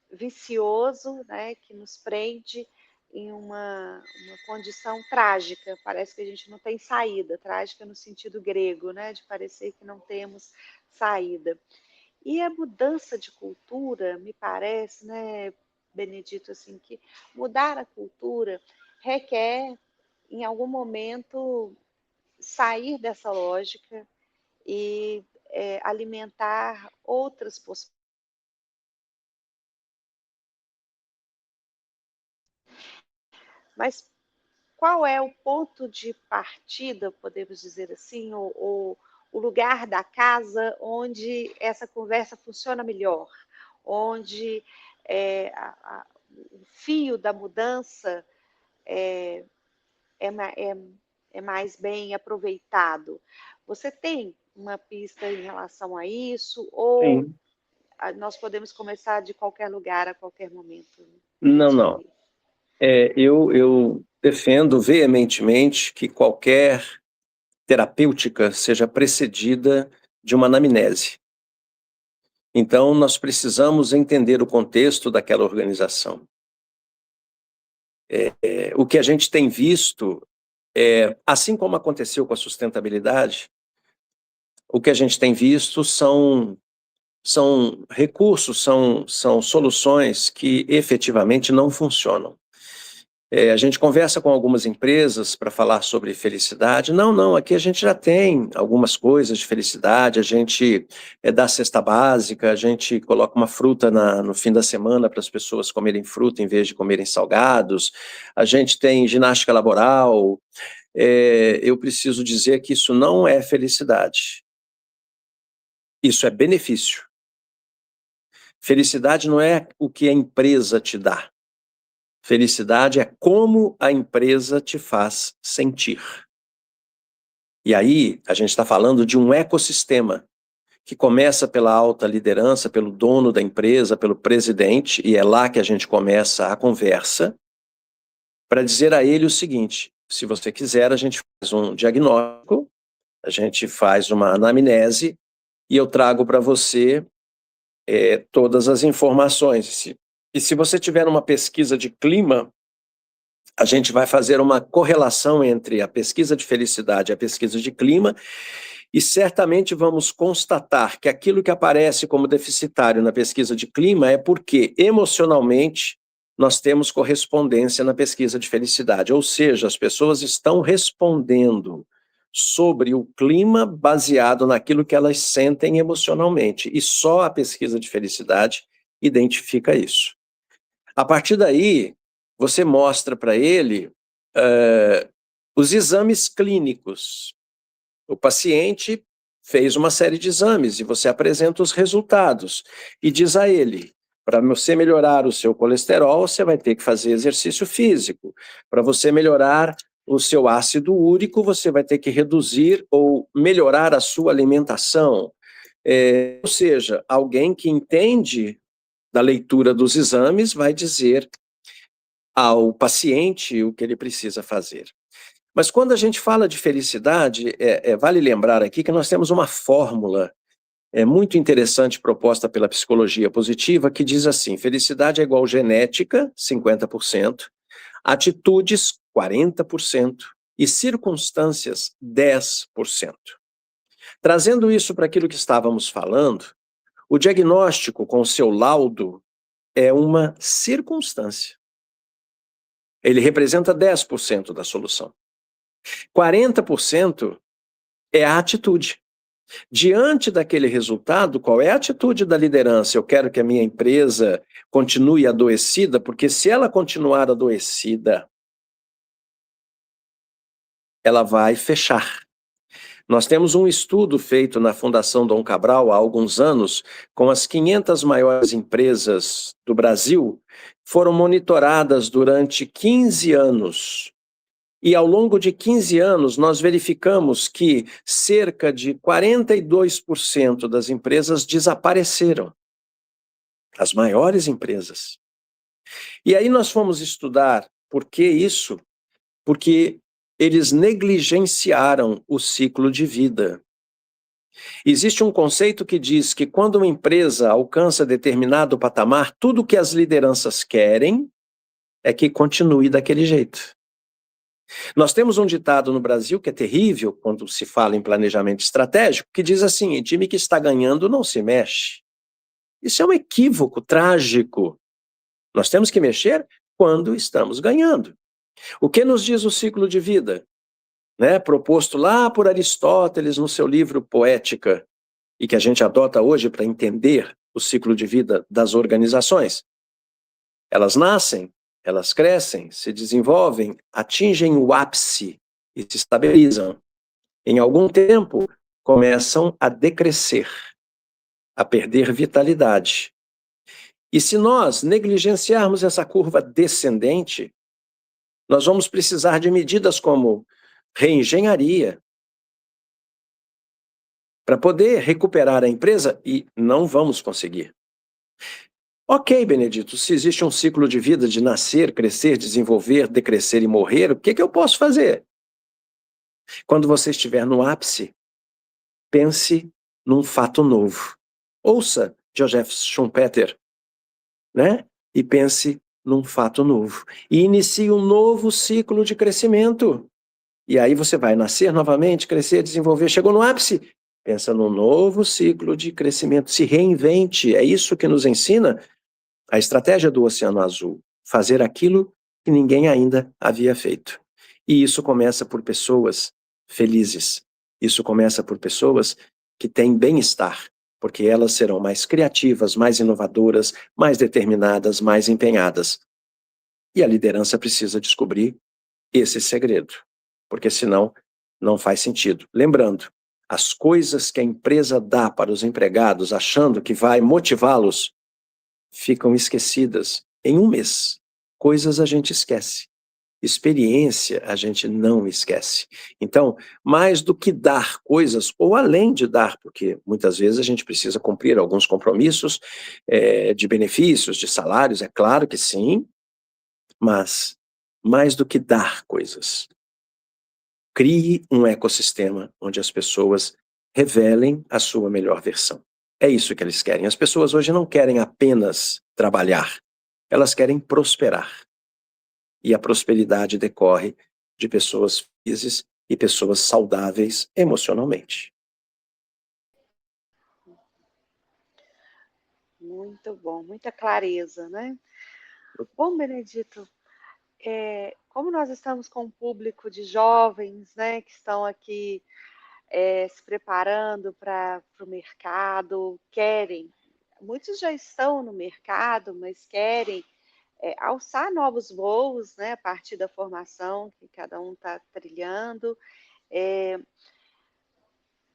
vicioso, né, que nos prende em uma condição trágica. Parece que a gente não tem saída, trágica no sentido grego, né, de parecer que não temos saída. E a mudança de cultura, me parece, né, Benedito, assim, que mudar a cultura requer, em algum momento, sair dessa lógica e alimentar outras possibilidades. Mas qual é o ponto de partida, podemos dizer assim, ou o lugar da casa onde essa conversa funciona melhor, onde o fio da mudança é, é, é mais bem aproveitado? Você tem uma pista em relação a isso, ou Sim. nós podemos começar de qualquer lugar, a qualquer momento? Não, Te não. ouvir. Eu defendo veementemente que qualquer terapêutica seja precedida de uma anamnese. Então, nós precisamos entender o contexto daquela organização. O que a gente tem visto, assim como aconteceu com a sustentabilidade, o que a gente tem visto são recursos, são soluções que efetivamente não funcionam. A gente conversa com algumas empresas para falar sobre felicidade. Não, aqui a gente já tem algumas coisas de felicidade, a gente dá cesta básica, a gente coloca uma fruta no fim da semana para as pessoas comerem fruta em vez de comerem salgados, a gente tem ginástica laboral. Eu preciso dizer que isso não é felicidade, isso é benefício. Felicidade não é o que a empresa te dá. Felicidade é como a empresa te faz sentir. E aí, a gente está falando de um ecossistema que começa pela alta liderança, pelo dono da empresa, pelo presidente, e é lá que a gente começa a conversa, para dizer a ele o seguinte: se você quiser, a gente faz um diagnóstico, a gente faz uma anamnese, e eu trago para você todas as informações. E se você tiver uma pesquisa de clima, a gente vai fazer uma correlação entre a pesquisa de felicidade e a pesquisa de clima, e certamente vamos constatar que aquilo que aparece como deficitário na pesquisa de clima é porque, emocionalmente, nós temos correspondência na pesquisa de felicidade. Ou seja, as pessoas estão respondendo sobre o clima baseado naquilo que elas sentem emocionalmente. E só a pesquisa de felicidade identifica isso. A partir daí, você mostra para ele os exames clínicos. O paciente fez uma série de exames e você apresenta os resultados e diz a ele: para você melhorar o seu colesterol, você vai ter que fazer exercício físico. Para você melhorar o seu ácido úrico, você vai ter que reduzir ou melhorar a sua alimentação. Ou seja, alguém que entende da leitura dos exames vai dizer ao paciente o que ele precisa fazer. Mas quando a gente fala de felicidade, vale lembrar aqui que nós temos uma fórmula muito interessante proposta pela psicologia positiva que diz assim: felicidade é igual genética, 50%, atitudes, 40% e circunstâncias, 10%. Trazendo isso para aquilo que estávamos falando, o diagnóstico com o seu laudo é uma circunstância. Ele representa 10% da solução. 40% é a atitude. Diante daquele resultado, qual é a atitude da liderança? Eu quero que a minha empresa continue adoecida, porque se ela continuar adoecida, ela vai fechar. Nós temos um estudo feito na Fundação Dom Cabral há alguns anos, com as 500 maiores empresas do Brasil, foram monitoradas durante 15 anos. E ao longo de 15 anos, nós verificamos que cerca de 42% das empresas desapareceram. As maiores empresas. E aí nós fomos estudar por que isso? Porque eles negligenciaram o ciclo de vida. Existe um conceito que diz que quando uma empresa alcança determinado patamar, tudo que as lideranças querem é que continue daquele jeito. Nós temos um ditado no Brasil que é terrível quando se fala em planejamento estratégico, que diz assim: time que está ganhando não se mexe. Isso é um equívoco trágico. Nós temos que mexer quando estamos ganhando. O que nos diz o ciclo de vida? Proposto lá por Aristóteles no seu livro Poética, e que a gente adota hoje para entender o ciclo de vida das organizações. Elas nascem, elas crescem, se desenvolvem, atingem o ápice e se estabilizam. Em algum tempo, começam a decrescer, a perder vitalidade. E se nós negligenciarmos essa curva descendente, nós vamos precisar de medidas como reengenharia para poder recuperar a empresa e não vamos conseguir. Ok, Benedito, se existe um ciclo de vida de nascer, crescer, desenvolver, decrescer e morrer, o que eu posso fazer? Quando você estiver no ápice, pense num fato novo. Ouça Joseph Schumpeter, e pense num fato novo. E inicie um novo ciclo de crescimento. E aí você vai nascer novamente, crescer, desenvolver. Chegou no ápice, pensa num novo ciclo de crescimento. Se reinvente. É isso que nos ensina a estratégia do Oceano Azul. Fazer aquilo que ninguém ainda havia feito. E isso começa por pessoas felizes. Isso começa por pessoas que têm bem-estar, porque elas serão mais criativas, mais inovadoras, mais determinadas, mais empenhadas. E a liderança precisa descobrir esse segredo, porque senão não faz sentido. Lembrando, as coisas que a empresa dá para os empregados, achando que vai motivá-los, ficam esquecidas em um mês. Coisas a gente esquece. Experiência a gente não esquece. Então, mais do que dar coisas, ou além de dar, porque muitas vezes a gente precisa cumprir alguns compromissos de benefícios, de salários, é claro que sim, mas mais do que dar coisas, crie um ecossistema onde as pessoas revelem a sua melhor versão. É isso que eles querem. As pessoas hoje não querem apenas trabalhar, elas querem prosperar. E a prosperidade decorre de pessoas felizes e pessoas saudáveis emocionalmente. Muito bom, muita clareza, né? Bom, Benedito, como nós estamos com um público de jovens, né, que estão aqui se preparando para o mercado, muitos já estão no mercado, mas querem alçar novos voos, né, a partir da formação que cada um está trilhando.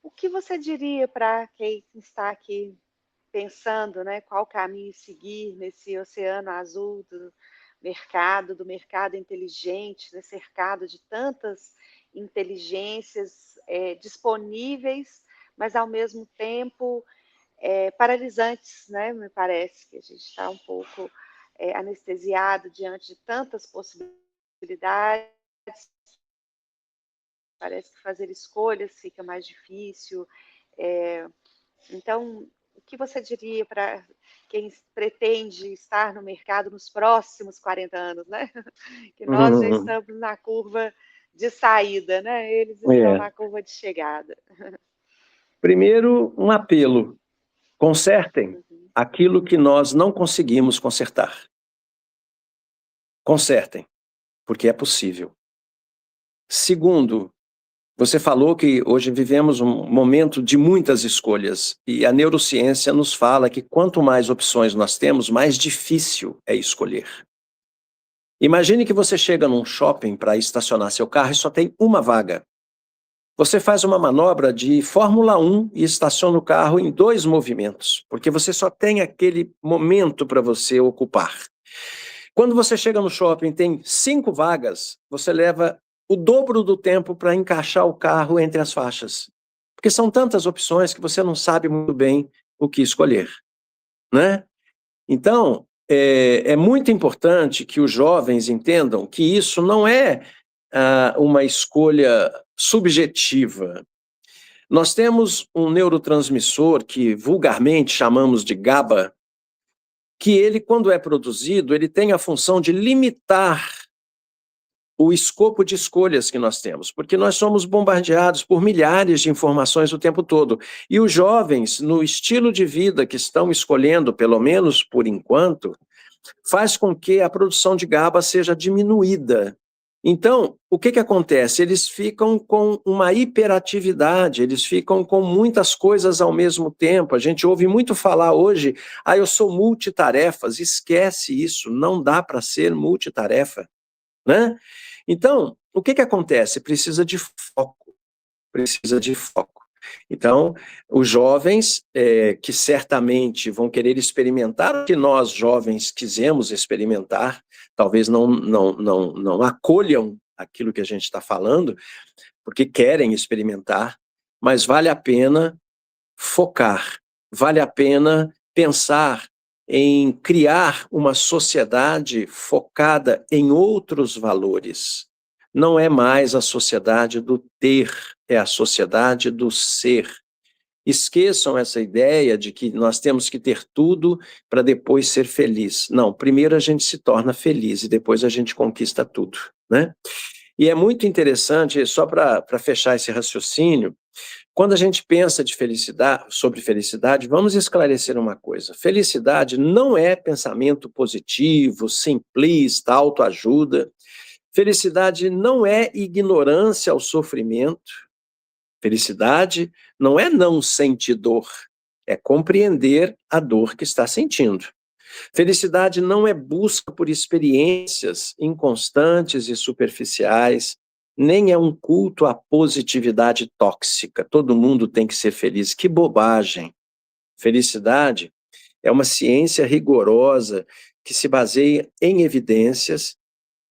O que você diria para quem está aqui pensando, né, qual caminho seguir nesse oceano azul do mercado inteligente, né, cercado de tantas inteligências disponíveis, mas ao mesmo tempo paralisantes, né? Me parece que a gente está um pouco anestesiado diante de tantas possibilidades. Parece que fazer escolhas fica mais difícil. Então, o que você diria para quem pretende estar no mercado nos próximos 40 anos, né? Que nós já estamos na curva de saída, né? Eles estão na curva de chegada. Primeiro, um apelo. Consertem aquilo que nós não conseguimos consertar. Consertem, porque é possível. Segundo, você falou que hoje vivemos um momento de muitas escolhas, e a neurociência nos fala que quanto mais opções nós temos, mais difícil é escolher. Imagine que você chega num shopping para estacionar seu carro e só tem uma vaga. Você faz uma manobra de Fórmula 1 e estaciona o carro em 2 movimentos, porque você só tem aquele momento para você ocupar. Quando você chega no shopping e tem 5 vagas, você leva o dobro do tempo para encaixar o carro entre as faixas. Porque são tantas opções que você não sabe muito bem o que escolher, né? Então, é muito importante que os jovens entendam que isso não é uma escolha subjetiva. Nós temos um neurotransmissor que vulgarmente chamamos de GABA, que ele, quando é produzido, ele tem a função de limitar o escopo de escolhas que nós temos, porque nós somos bombardeados por milhares de informações o tempo todo. E os jovens, no estilo de vida que estão escolhendo, pelo menos por enquanto, faz com que a produção de GABA seja diminuída. Então, o que acontece? Eles ficam com uma hiperatividade, eles ficam com muitas coisas ao mesmo tempo. A gente ouve muito falar hoje, eu sou multitarefas. Esquece isso, não dá para ser multitarefa, né? Então, o que acontece? Precisa de foco, precisa de foco. Então, os jovens que certamente vão querer experimentar o que nós jovens quisemos experimentar, talvez não acolham aquilo que a gente está falando, porque querem experimentar, mas vale a pena focar, vale a pena pensar em criar uma sociedade focada em outros valores. Não é mais a sociedade do ter, é a sociedade do ser. Esqueçam essa ideia de que nós temos que ter tudo para depois ser feliz. Não, primeiro a gente se torna feliz e depois a gente conquista tudo, né? E é muito interessante, só para fechar esse raciocínio, quando a gente pensa sobre felicidade, vamos esclarecer uma coisa. Felicidade não é pensamento positivo, simplista, autoajuda. Felicidade não é ignorância ao sofrimento. Felicidade não é não sentir dor, é compreender a dor que está sentindo. Felicidade não é busca por experiências inconstantes e superficiais, nem é um culto à positividade tóxica. Todo mundo tem que ser feliz. Que bobagem! Felicidade é uma ciência rigorosa que se baseia em evidências,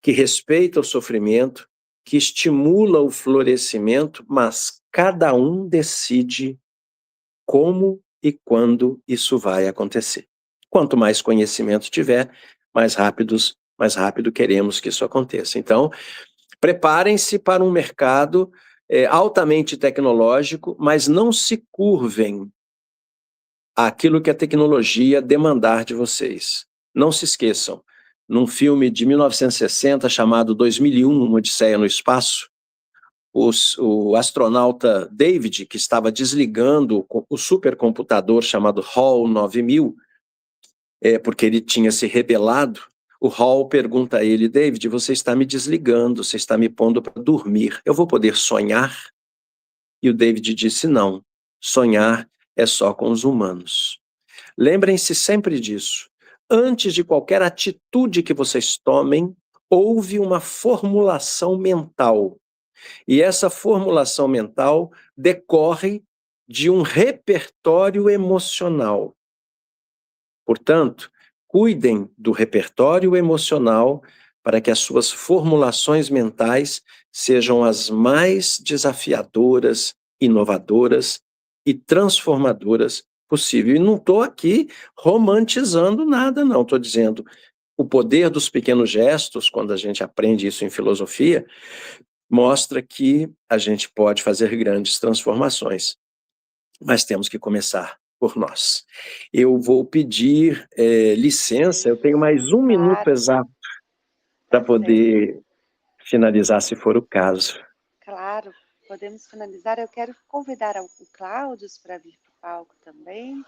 que respeita o sofrimento, que estimula o florescimento, mas cada um decide como e quando isso vai acontecer. Quanto mais conhecimento tiver, mais rápido queremos que isso aconteça. Então, preparem-se para um mercado altamente tecnológico, mas não se curvem àquilo que a tecnologia demandar de vocês. Não se esqueçam, num filme de 1960 chamado 2001, Uma Odisseia no Espaço, o astronauta David, que estava desligando o supercomputador chamado HAL 9000, porque ele tinha se rebelado, o Hall pergunta a ele: David, você está me desligando, você está me pondo para dormir, eu vou poder sonhar? E o David disse: não, sonhar é só com os humanos. Lembrem-se sempre disso. Antes de qualquer atitude que vocês tomem, houve uma formulação mental. E essa formulação mental decorre de um repertório emocional. Portanto, cuidem do repertório emocional para que as suas formulações mentais sejam as mais desafiadoras, inovadoras e transformadoras possível. E não estou aqui romantizando nada, não. Estou dizendo o poder dos pequenos gestos, quando a gente aprende isso em filosofia, mostra que a gente pode fazer grandes transformações. Mas temos que começar por nós. Eu vou pedir licença, eu tenho mais um minuto Claro, exato para tá certo. poder finalizar, se for o caso. Claro, podemos finalizar. Eu quero convidar o Cláudio para vir para o palco também.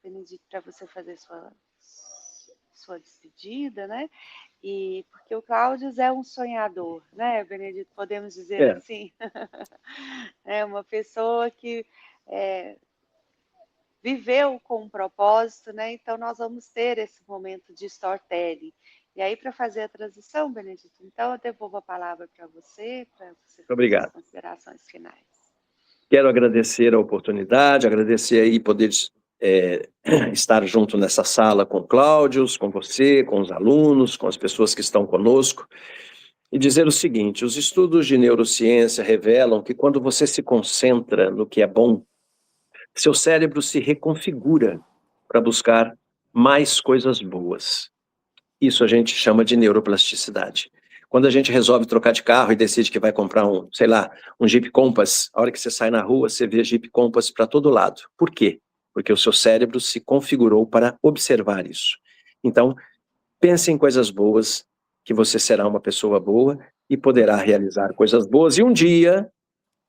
Benedito, para você fazer sua despedida, né? E porque o Cláudio é um sonhador, né, Benedito? Podemos dizer É, assim? É uma pessoa que viveu com um propósito, né? Então nós vamos ter esse momento de storytelling. E aí, para fazer a transição, Benedito, então eu devolvo a palavra para você fazer suas obrigado. considerações finais. Quero agradecer a oportunidade, agradecer aí poder é, estar junto nessa sala com o Cláudio, com você, com os alunos, com as pessoas que estão conosco, e dizer o seguinte: os estudos de neurociência revelam que quando você se concentra no que é bom, seu cérebro se reconfigura para buscar mais coisas boas. Isso a gente chama de neuroplasticidade. Quando a gente resolve trocar de carro e decide que vai comprar sei lá, um Jeep Compass, a hora que você sai na rua, você vê Jeep Compass para todo lado. Por quê? Porque o seu cérebro se configurou para observar isso. Então, pense em coisas boas, que você será uma pessoa boa e poderá realizar coisas boas. E um dia,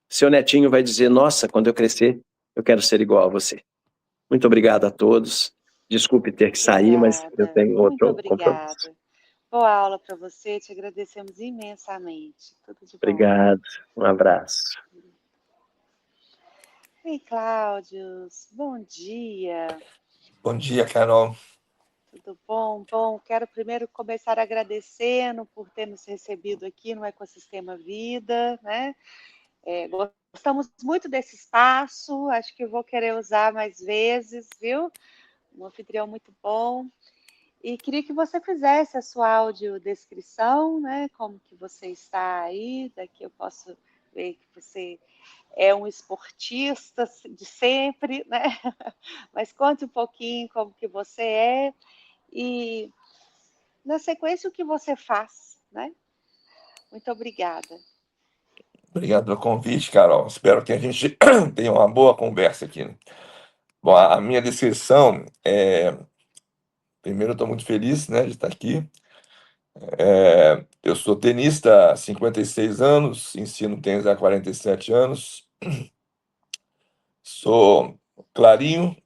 seu netinho vai dizer: nossa, quando eu crescer, eu quero ser igual a você. Muito obrigado a todos. Desculpe ter que sair, mas eu Obrigada, tenho muito outro compromisso. obrigada. Boa aula para você, te agradecemos imensamente. Tudo de bom. Obrigado. Um abraço. Ei, Cláudio, bom dia. Bom dia, Carol. Tudo bom? Bom, quero primeiro começar agradecendo por ter nos recebido aqui no Ecossistema Vida, né? Gostamos muito desse espaço, acho que eu vou querer usar mais vezes, viu? Um anfitrião muito bom. E queria que você fizesse a sua audiodescrição, né? Como que você está aí, daqui eu posso ver que você é um esportista de sempre, né? Mas conte um pouquinho como que você é e, na sequência, o que você faz, né? Muito obrigada. Obrigado pelo convite, Carol. Espero que a gente tenha uma boa conversa aqui, né? Bom, a minha descrição é. Primeiro, eu estou muito feliz, né, de estar aqui. Eu sou tenista há 56 anos, ensino tênis há 47 anos. Sou clarinho,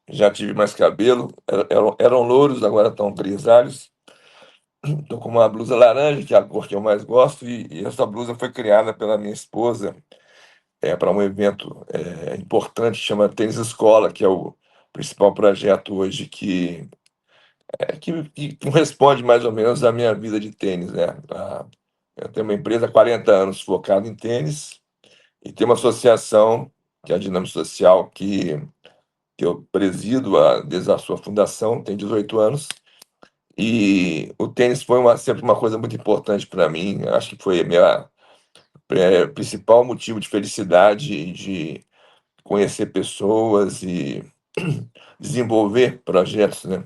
já tive mais cabelo, eram louros, agora estão grisalhos. Estou com uma blusa laranja, que é a cor que eu mais gosto, e essa blusa foi criada pela minha esposa para um evento importante, chama Tênis Escola, que é o principal projeto hoje que corresponde mais ou menos à minha vida de tênis, né? Eu tenho uma empresa há 40 anos focada em tênis e tem uma associação, que é a Dinâmica Social, que eu presido desde a sua fundação, tem 18 anos, e o tênis foi sempre uma coisa muito importante para mim. Eu acho que foi a minha principal motivo de felicidade e de conhecer pessoas e desenvolver projetos, né?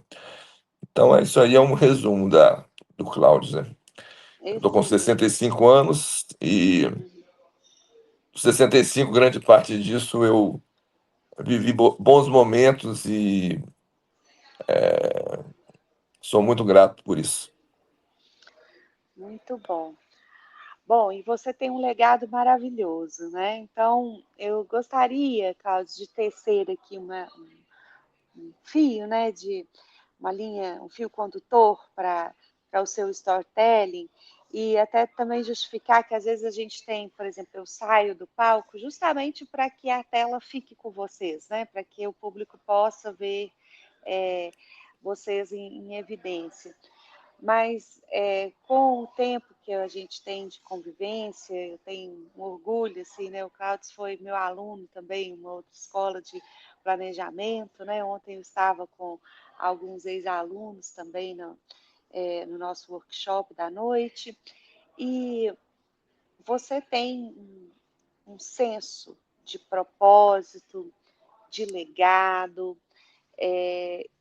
Então, isso aí é um resumo do Cláudio, né? Eu estou com Excelente. 65 anos e 65, grande parte disso eu vivi bons momentos e sou muito grato por isso. Muito bom. Bom, e você tem um legado maravilhoso, né? Então, eu gostaria, Cláudio, de tecer aqui um fio, né, de uma linha, um fio condutor para o seu storytelling e até também justificar que às vezes a gente tem, por exemplo, eu saio do palco justamente para que a tela fique com vocês, né, para que o público possa ver é, vocês em evidência. Mas com o tempo que a gente tem de convivência, eu tenho um orgulho, assim, né? O Claudio foi meu aluno também, uma outra escola de planejamento, né? Ontem eu estava com alguns ex-alunos também no nosso workshop da noite, e você tem um senso de propósito, de legado,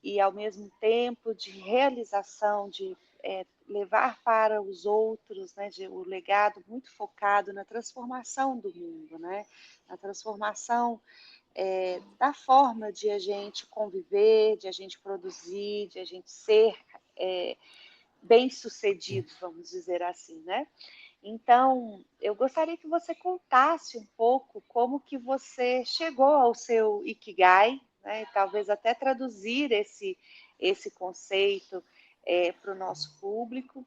e ao mesmo tempo de realização, de levar para os outros, né, o legado muito focado na transformação do mundo, né, na transformação da forma de a gente conviver, de a gente produzir, de a gente ser bem sucedido, vamos dizer assim, né? Então, eu gostaria que você contasse um pouco como que você chegou ao seu Ikigai, né? E talvez até traduzir esse conceito para o nosso público.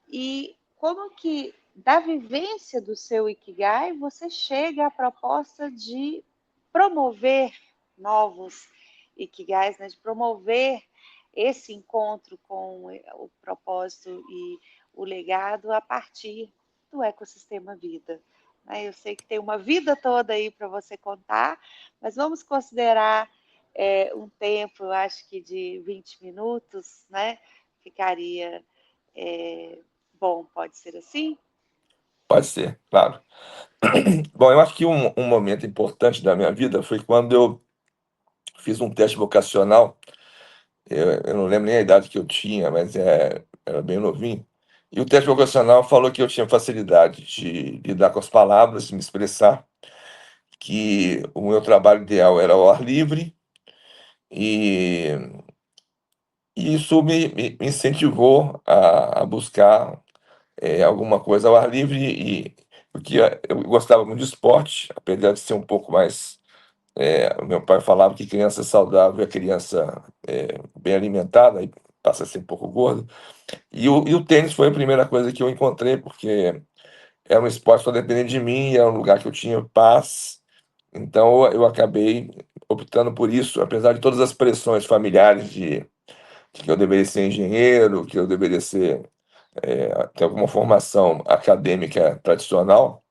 E como que, da vivência do seu Ikigai, você chega à proposta de promover novos Ikigais, né? De promover esse encontro com o propósito e o legado a partir do ecossistema vida. Né? Eu sei que tem uma vida toda aí para você contar, mas vamos considerar um tempo, eu acho que de 20 minutos, né? Ficaria bom, pode ser assim? Pode ser, claro. Bom, eu acho que um momento importante da minha vida foi quando eu fiz um teste vocacional. Eu não lembro nem a idade que eu tinha, mas era bem novinho. E o teste vocacional falou que eu tinha facilidade de lidar com as palavras, de me expressar, que o meu trabalho ideal era ao ar livre, e, e isso me incentivou a buscar alguma coisa ao ar livre, porque eu gostava muito de esporte, apesar de ser um pouco mais. O meu pai falava que criança saudável é criança bem alimentada, e passa a ser um pouco gordo. E o tênis foi a primeira coisa que eu encontrei, porque era um esporte só dependendo de mim, era um lugar que eu tinha paz. Então eu acabei optando por isso, apesar de todas as pressões familiares de que eu deveria ser engenheiro, que eu deveria ter alguma formação acadêmica tradicional.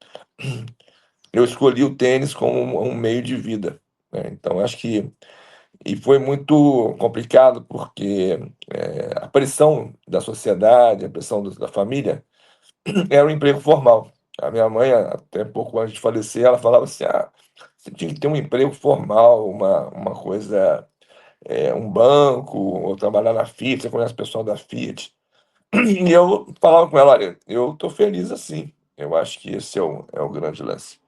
Eu escolhi o tênis como um meio de vida, né? Então acho que e foi muito complicado, porque a pressão da sociedade, a pressão da família, era um emprego formal. A minha mãe, até pouco antes de falecer, ela falava assim: você tinha que ter um emprego formal, uma coisa, um banco, ou trabalhar na Fiat, você conhece o pessoal da Fiat. E eu falava com ela: olha, eu estou feliz assim. Eu acho que esse é o grande lance.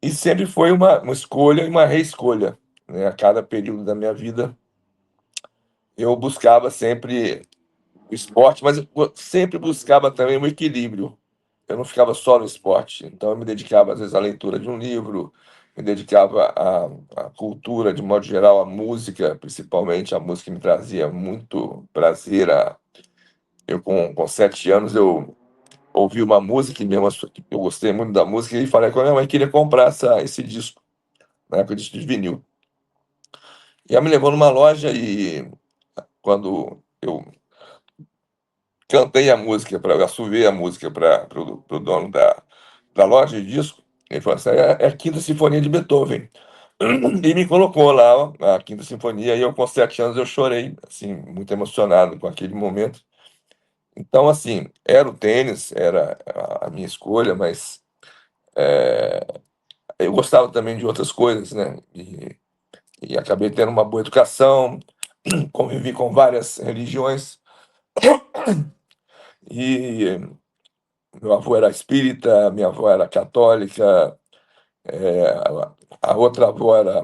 E sempre foi uma escolha e uma reescolha, né? A cada período da minha vida, eu buscava sempre o esporte, mas eu sempre buscava também um equilíbrio. Eu não ficava só no esporte, então eu me dedicava às vezes à leitura de um livro, me dedicava à cultura de modo geral, à música, principalmente. A música me trazia muito prazer. Eu com 7 anos eu ouvi uma música, e mesmo eu gostei muito da música, e falei com a minha mãe que queria comprar esse disco, na época de vinil. E ela me levou numa loja, e quando eu cantei a música, assoviei a música para o dono da loja de disco, ele falou assim: é a Quinta Sinfonia de Beethoven. E me colocou lá, ó, a Quinta Sinfonia, e eu com 7 anos eu chorei, assim, muito emocionado com aquele momento. Então, assim, era o tênis, era a minha escolha, mas eu gostava também de outras coisas, né? E acabei tendo uma boa educação, convivi com várias religiões, e meu avô era espírita, minha avó era católica, a outra avó era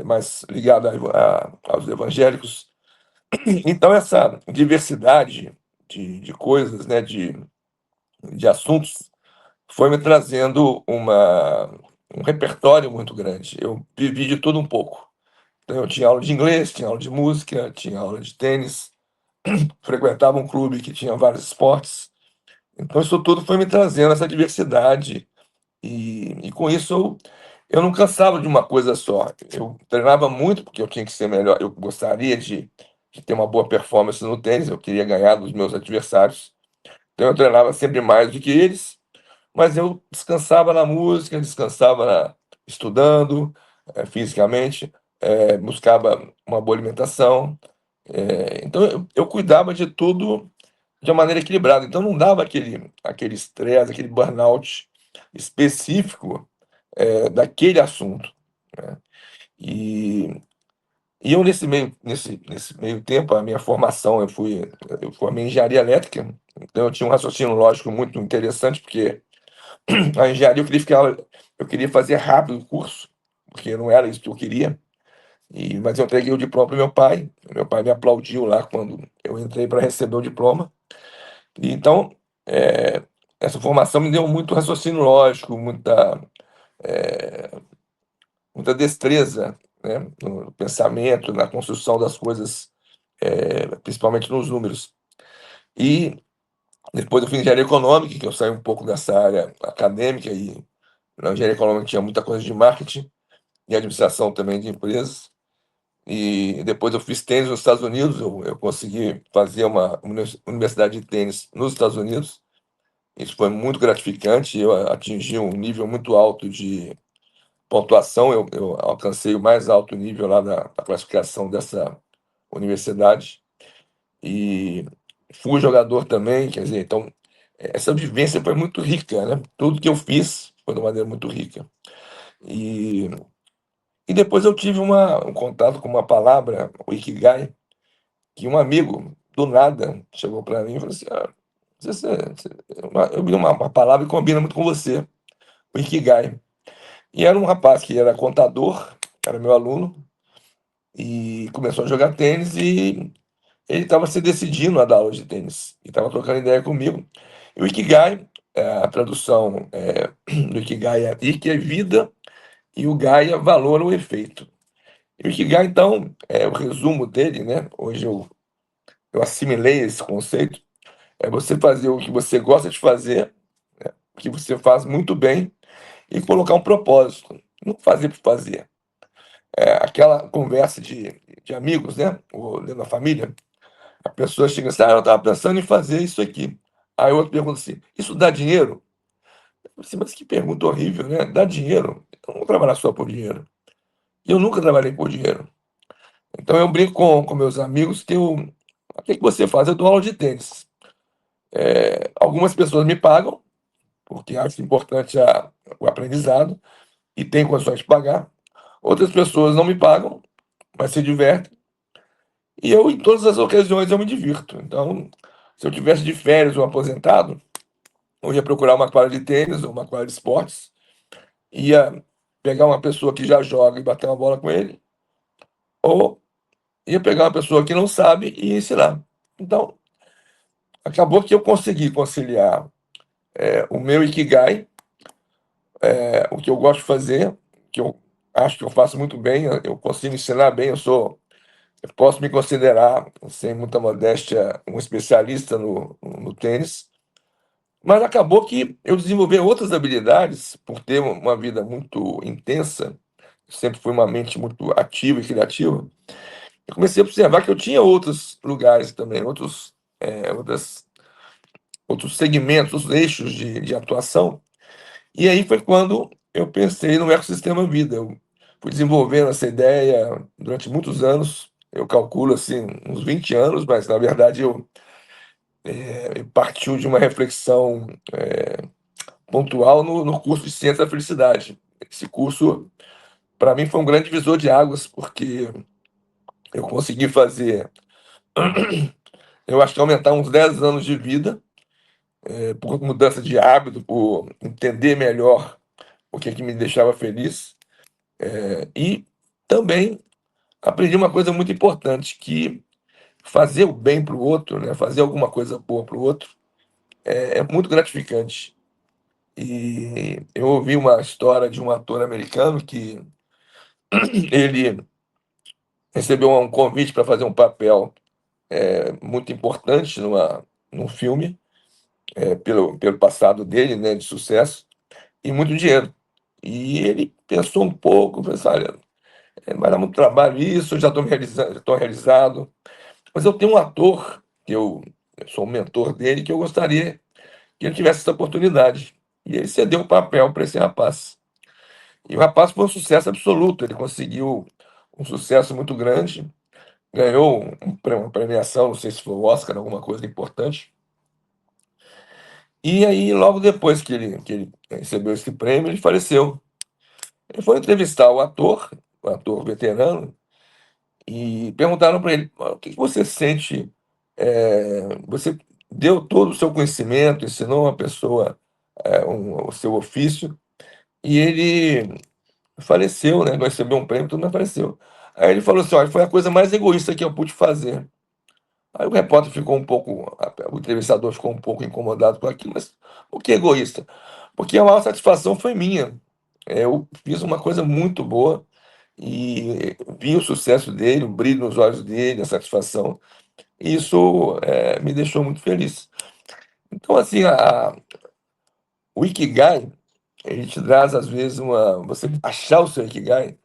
mais ligada aos evangélicos. Então, essa diversidade de coisas, né, de assuntos, foi me trazendo um repertório muito grande. Eu vivi de tudo um pouco. Então, eu tinha aula de inglês, tinha aula de música, tinha aula de tênis, frequentava um clube que tinha vários esportes. Então, isso tudo foi me trazendo essa diversidade. E com isso eu não cansava de uma coisa só. Eu treinava muito porque eu tinha que ser melhor. Eu gostaria de ter uma boa performance no tênis, eu queria ganhar dos meus adversários. Então eu treinava sempre mais do que eles, mas eu descansava na música, descansava estudando, fisicamente, buscava uma boa alimentação. Então eu cuidava de tudo de uma maneira equilibrada. Então não dava aquele estresse, aquele burnout específico daquele assunto, né? E, e eu nesse meio tempo, a minha formação, eu formei em engenharia elétrica. Então eu tinha um raciocínio lógico muito interessante, porque a engenharia eu queria fazer rápido o curso, porque não era isso que eu queria. Mas eu entreguei o diploma para meu pai me aplaudiu lá quando eu entrei para receber o diploma. E então, essa formação me deu muito raciocínio lógico, muita destreza né, no pensamento, na construção das coisas, principalmente nos números. E depois eu fiz engenharia econômica, que eu saí um pouco dessa área acadêmica, e na engenharia econômica tinha muita coisa de marketing e administração também de empresas. E depois eu fiz tênis nos Estados Unidos, eu consegui fazer uma universidade de tênis nos Estados Unidos. Isso foi muito gratificante, eu atingi um nível muito alto de pontuação, eu alcancei o mais alto nível lá da classificação dessa universidade. E fui jogador também, quer dizer, então essa vivência foi muito rica, né? Tudo que eu fiz foi de uma maneira muito rica. E, e depois eu tive um contato com uma palavra, o Ikigai, que um amigo, do nada, chegou para mim e falou assim: eu vi uma palavra que combina muito com você, o Ikigai. E era um rapaz que era contador, era meu aluno, e começou a jogar tênis e ele estava se decidindo a dar aula de tênis e estava trocando ideia comigo. E o Ikigai, a tradução do Ikigai é Iki é vida e o Gai é valor ou efeito. E o Ikigai, então, o resumo dele, né? Hoje eu assimilei esse conceito, é você fazer o que você gosta de fazer, o que você faz muito bem e colocar um propósito, não fazer por fazer. Aquela conversa de amigos, né? Ou dentro da família, a pessoa chega assim: eu estava pensando em fazer isso aqui. Aí o outro pergunta assim: isso dá dinheiro? Eu falei assim, mas que pergunta horrível, né? Dá dinheiro? Eu não vou trabalhar só por dinheiro. Eu nunca trabalhei por dinheiro. Então eu brinco com meus amigos que o que você faz? Eu dou aula de tênis. Algumas pessoas me pagam, porque acham importante o aprendizado e têm condições de pagar. Outras pessoas não me pagam, mas se divertem. E eu, em todas as ocasiões, eu me divirto. Então, se eu tivesse de férias ou aposentado, eu ia procurar uma quadra de tênis ou uma quadra de esportes, ia pegar uma pessoa que já joga e bater uma bola com ele, ou ia pegar uma pessoa que não sabe e ensinar. Então, acabou que eu consegui conciliar o meu Ikigai, o que eu gosto de fazer, que eu acho que eu faço muito bem, eu consigo ensinar bem, eu posso me considerar, sem muita modéstia, um especialista no tênis, mas acabou que eu desenvolvi outras habilidades, por ter uma vida muito intensa, sempre fui uma mente muito ativa e criativa. Eu comecei a observar que eu tinha outros lugares também, outros segmentos, outros eixos de atuação. E aí foi quando eu pensei no ecossistema vida. Eu fui desenvolvendo essa ideia durante muitos anos. Eu calculo assim uns 20 anos, mas na verdade partiu de uma reflexão pontual no curso de Ciência da Felicidade. Esse curso, para mim, foi um grande divisor de águas, porque eu consegui fazer, eu acho que aumentar uns 10 anos de vida, por mudança de hábito, por entender melhor o que me deixava feliz. E também aprendi uma coisa muito importante, que fazer o bem para o outro, né, fazer alguma coisa boa para o outro, é muito gratificante. E eu ouvi uma história de um ator americano que ele recebeu um convite para fazer um papel muito importante num filme, pelo passado dele, né, de sucesso, e muito dinheiro. E ele pensou um pouco, pensou: olha, vai dar muito trabalho isso, eu já estou realizando, já estou realizado, mas eu tenho um ator, que eu sou o mentor dele, que eu gostaria que ele tivesse essa oportunidade. E ele cedeu o papel para esse rapaz. E o rapaz foi um sucesso absoluto, ele conseguiu um sucesso muito grande, ganhou uma premiação, não sei se foi o Oscar, alguma coisa importante. E aí, logo depois que ele recebeu esse prêmio, ele faleceu. Ele foi entrevistar o ator veterano, e perguntaram para ele: "Ah, o que que você sente? Você deu todo o seu conhecimento, ensinou uma pessoa o seu ofício, e ele faleceu, né? Recebeu um prêmio, tudo, mas faleceu." Aí ele falou assim: olha, foi a coisa mais egoísta que eu pude fazer. Aí o repórter ficou um pouco, o entrevistador ficou um pouco incomodado com aquilo, mas o que egoísta? Porque a maior satisfação foi minha. Eu fiz uma coisa muito boa e vi o sucesso dele, o brilho nos olhos dele, a satisfação, e isso me deixou muito feliz. Então, assim, o Ikigai, ele te traz, às vezes, você achar o seu Ikigai.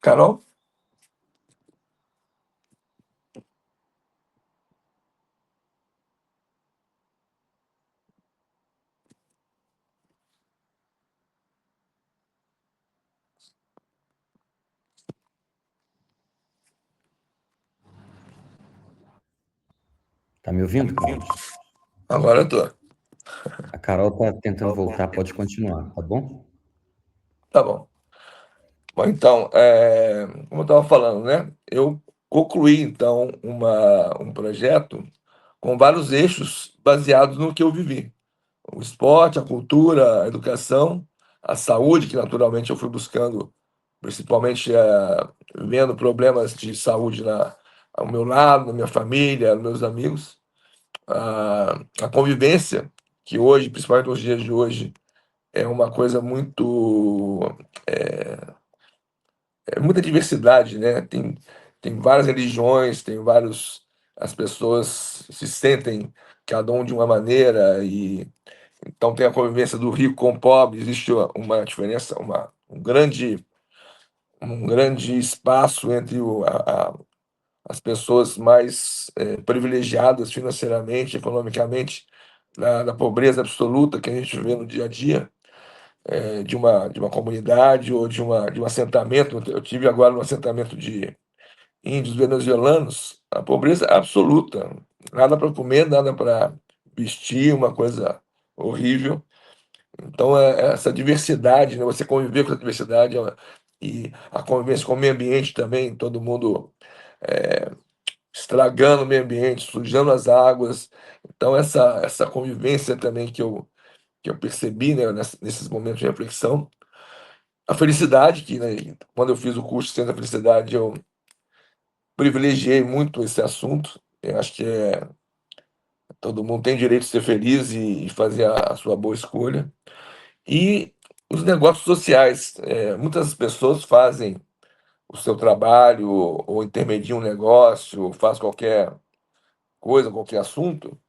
Carol? Tá me ouvindo, Carlos? Agora eu tô. A Carol tá tentando voltar, pode continuar, tá bom? Tá bom. Bom, então, como eu estava falando, né? Eu concluí, então, um projeto com vários eixos baseados no que eu vivi. O esporte, a cultura, a educação, a saúde, que naturalmente eu fui buscando, principalmente vendo problemas de saúde ao meu lado, na minha família, nos meus amigos. A convivência, que hoje, principalmente nos dias de hoje, é uma coisa muito. Muita diversidade, né? Tem várias religiões, tem vários. As pessoas se sentem cada um de uma maneira, e então tem a convivência do rico com o pobre, existe uma diferença, um grande espaço entre as pessoas mais privilegiadas financeiramente, economicamente, na pobreza absoluta que a gente vê no dia a dia, de uma comunidade ou de um assentamento. Eu tive agora um assentamento de índios venezuelanos, a pobreza absoluta, nada para comer, nada para vestir, uma coisa horrível. Então, essa diversidade, né, você conviver com essa diversidade e a convivência com o meio ambiente também, todo mundo estragando o meio ambiente, sujando as águas. Então, essa convivência também que eu percebi, né, nesses momentos de reflexão. A felicidade, que, né, quando eu fiz o curso de Ciência da Felicidade, eu privilegiei muito esse assunto. Eu acho que todo mundo tem direito de ser feliz e fazer a sua boa escolha. E os negócios sociais. Muitas pessoas fazem o seu trabalho ou intermediam um negócio, ou faz qualquer coisa, qualquer assunto,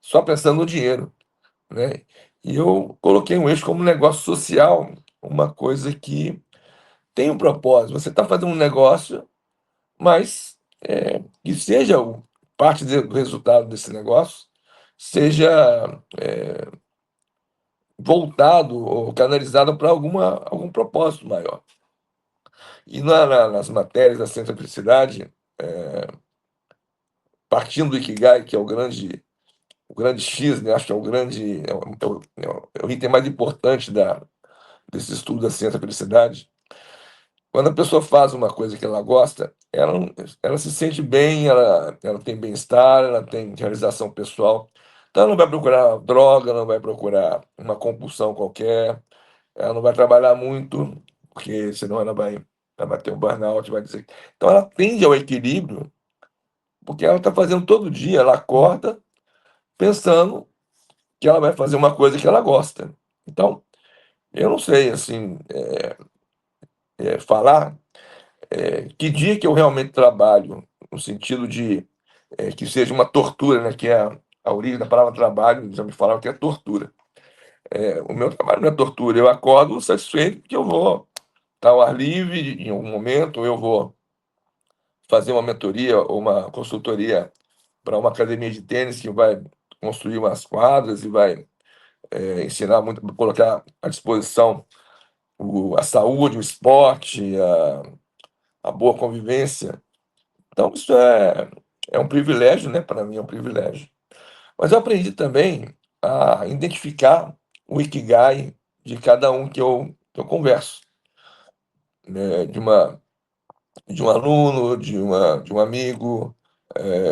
só pensando no dinheiro, né? E eu coloquei um eixo como negócio social, uma coisa que tem um propósito. Você está fazendo um negócio, mas que seja parte do resultado desse negócio seja voltado ou canalizado para algum propósito maior. E nas matérias da Ciência da Felicidade, partindo do Ikigai, que é o grande X, né? Acho que é o item mais importante desse estudo da ciência da felicidade. Quando a pessoa faz uma coisa que ela gosta, ela se sente bem, ela tem bem-estar, ela tem realização pessoal. Então, ela não vai procurar droga, não vai procurar uma compulsão qualquer, ela não vai trabalhar muito, porque senão ela vai ter um burnout, vai dizer. Então, ela tende ao equilíbrio, porque ela está fazendo todo dia, ela acorda pensando que ela vai fazer uma coisa que ela gosta. Então, eu não sei, assim, falar que dia que eu realmente trabalho, no sentido de que seja uma tortura, né, que é a origem da palavra trabalho, já me falaram que é tortura. O meu trabalho não é tortura, eu acordo satisfeito porque eu vou estar ao ar livre em algum momento, ou eu vou fazer uma mentoria ou uma consultoria para uma academia de tênis que vai construir umas quadras e vai ensinar muito, colocar à disposição a saúde, o esporte, a boa convivência. Então, isso é um privilégio, né? Para mim é um privilégio. Mas eu aprendi também a identificar o Ikigai de cada um que eu converso, né? De um aluno, de um amigo,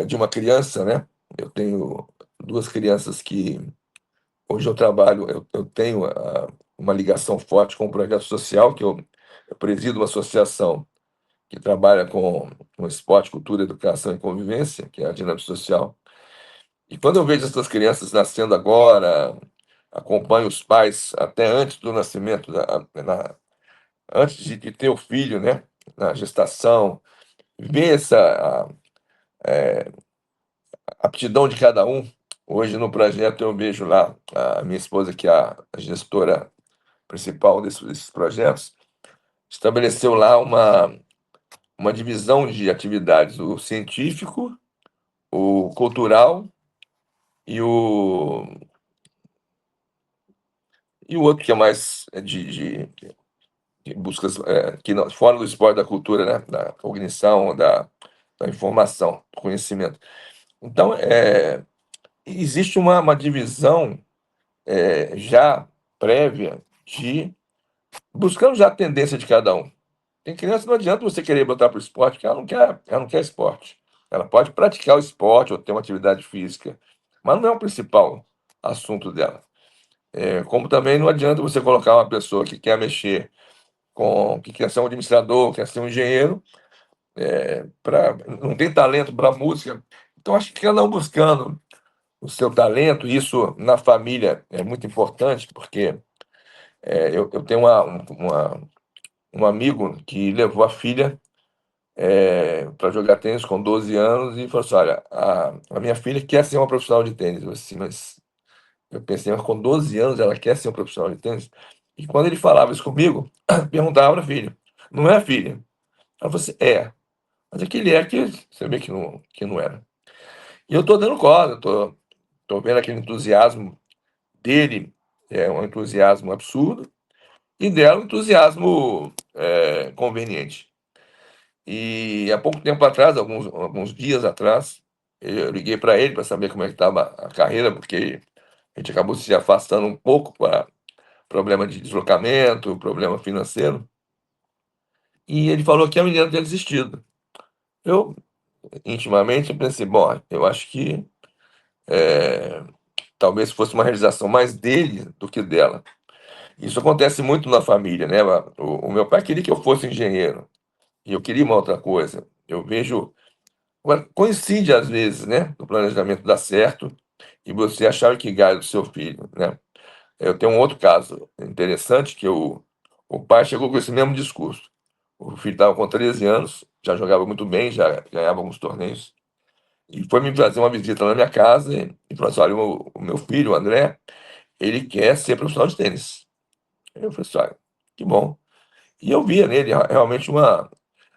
de uma criança, né? Eu tenho duas crianças que hoje eu trabalho, eu tenho uma ligação forte com o projeto social, que eu presido uma associação que trabalha com esporte, cultura, educação e convivência, que é a Dinâmica Social. E quando eu vejo essas crianças nascendo agora, acompanho os pais até antes do nascimento, antes de ter o filho, né, na gestação, ver essa aptidão de cada um. Hoje no projeto eu vejo lá a minha esposa, que é a gestora principal desses projetos, estabeleceu lá uma divisão de atividades, o científico, o cultural e o outro que é mais de buscas que não, fora do esporte, da cultura, né? Da cognição, da informação, do conhecimento. Então, existe uma divisão já prévia de buscando já a tendência de cada um. Tem criança, não adianta você querer botar para o esporte, porque ela não quer esporte. Ela pode praticar o esporte ou ter uma atividade física, mas não é o principal assunto dela. Como também não adianta você colocar uma pessoa que quer mexer que quer ser um administrador, quer ser um engenheiro, não tem talento para música. Então, acho que cada um buscando o seu talento, isso na família é muito importante, porque eu tenho um amigo que levou a filha para jogar tênis com 12 anos e falou assim: olha, a minha filha quer ser uma profissional de tênis. Eu assim, mas eu pensei, mas com 12 anos ela quer ser uma profissional de tênis? E quando ele falava isso comigo, perguntava para a filha: não é, filha? Ela falou assim: é. Mas aquele que você vê que não era. E eu estou dando corda, tô vendo aquele entusiasmo dele, é um entusiasmo absurdo, e dela um entusiasmo conveniente. E há pouco tempo atrás, alguns dias atrás, eu liguei para ele para saber como é que estava a carreira, porque a gente acabou se afastando um pouco para problema de deslocamento, problema financeiro. e ele falou que a menina tinha desistido. Eu, intimamente, pensei, bom, eu acho que talvez fosse uma realização mais dele do que dela. Isso acontece muito na família, né? O meu pai queria que eu fosse engenheiro, e eu queria uma outra coisa. Eu vejo. Agora, coincide às vezes, né? O planejamento dar certo e você achar o ikigai do seu filho, né? Eu tenho um outro caso interessante que o pai chegou com esse mesmo discurso. O filho estava com 13 anos, já jogava muito bem, já ganhava alguns torneios, e foi me fazer uma visita na minha casa e falou assim: olha, o meu filho, o André, ele quer ser profissional de tênis. Eu falei assim: olha, que bom. E eu via nele realmente uma.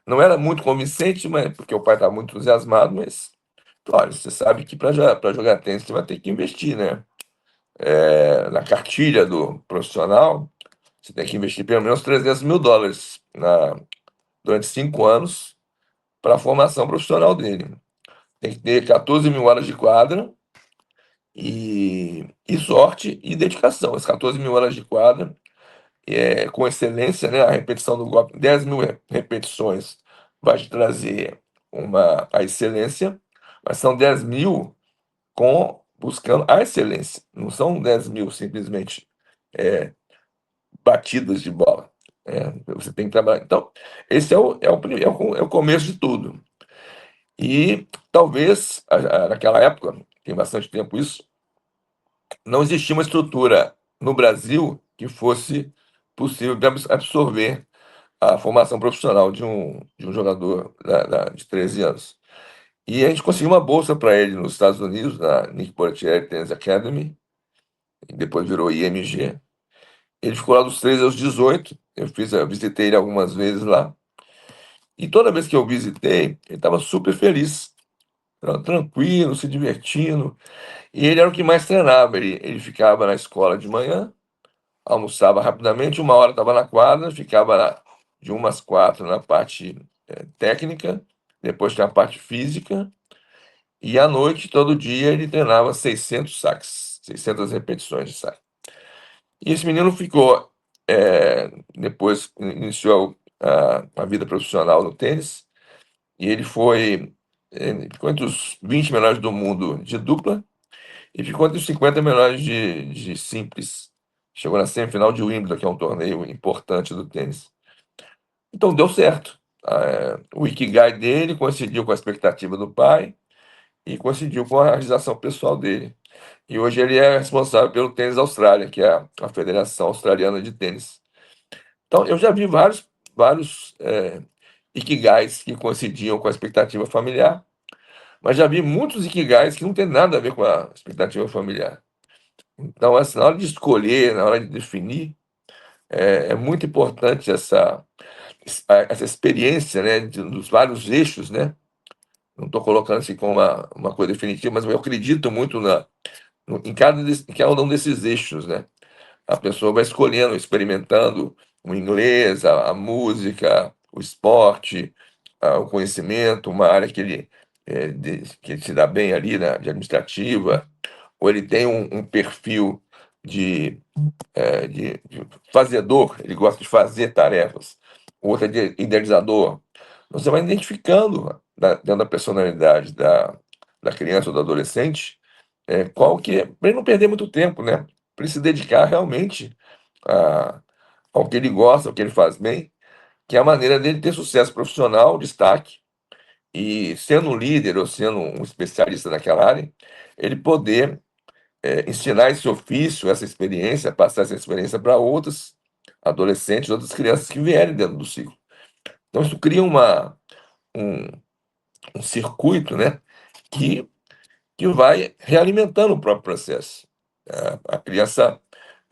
Não era muito convincente, mas porque o pai estava muito entusiasmado, mas olha, você sabe que para jogar tênis você vai ter que investir, né? Na cartilha do profissional, você tem que investir pelo menos US$ 300.000 durante 5 anos para a formação profissional dele. Tem que ter 14 mil horas de quadra e sorte e dedicação. As 14 mil horas de quadra com excelência, né? A repetição do golpe, 10 mil repetições vai te trazer a excelência, mas são 10 mil buscando a excelência. Não são 10 mil simplesmente batidas de bola. Você tem que trabalhar. Então, esse é o começo de tudo. E talvez, naquela época, tem bastante tempo isso, não existia uma estrutura no Brasil que fosse possível de absorver a formação profissional de um jogador de 13 anos. E a gente conseguiu uma bolsa para ele nos Estados Unidos, na Nick Bollettieri Tennis Academy, e depois virou IMG. Ele ficou lá dos 13 aos 18. Eu visitei ele algumas vezes lá. E toda vez que eu visitei, ele estava super feliz, tranquilo, se divertindo. E ele era o que mais treinava. Ele ficava na escola de manhã, almoçava rapidamente, 1 hora estava na quadra, ficava lá de 1 às 4 na parte técnica, depois tinha a parte física, e à noite, todo dia, ele treinava 600 saques, 600 repetições de saque. E esse menino ficou, depois iniciou a vida profissional no tênis, e ele ficou entre os 20 melhores do mundo de dupla, e ficou entre os 50 melhores de simples. Chegou na semifinal de Wimbledon, que é um torneio importante do tênis. Então deu certo. O Ikigai dele coincidiu com a expectativa do pai e coincidiu com a realização pessoal dele. E hoje ele é responsável pelo Tênis Austrália, que é a Federação Australiana de Tênis. Então eu já vi vários Ikigais que coincidiam com a expectativa familiar, mas já vi muitos Ikigais que não tem nada a ver com a expectativa familiar. Então, assim, na hora de escolher, na hora de definir, é muito importante essa experiência, né, dos vários eixos, né? Não estou colocando assim como uma coisa definitiva, mas eu acredito muito em cada um desses eixos, né? A pessoa vai escolhendo, experimentando o inglês, a música, o esporte, o conhecimento, uma área que ele se dá bem ali, né, de administrativa, ou ele tem um perfil de de fazedor, ele gosta de fazer tarefas, o outro é de idealizador. Você vai identificando dentro da personalidade da criança ou do adolescente qual que é, para ele não perder muito tempo, né? Para ele se dedicar realmente a, ao que ele gosta, ao que ele faz bem, que é a maneira dele ter sucesso profissional, destaque, e sendo um líder ou sendo um especialista naquela área, ele poder ensinar esse ofício, essa experiência, passar essa experiência para outros adolescentes, outras crianças que vierem dentro do ciclo. Então, isso cria um, um circuito, né, que, que vai realimentando o próprio processo. A criança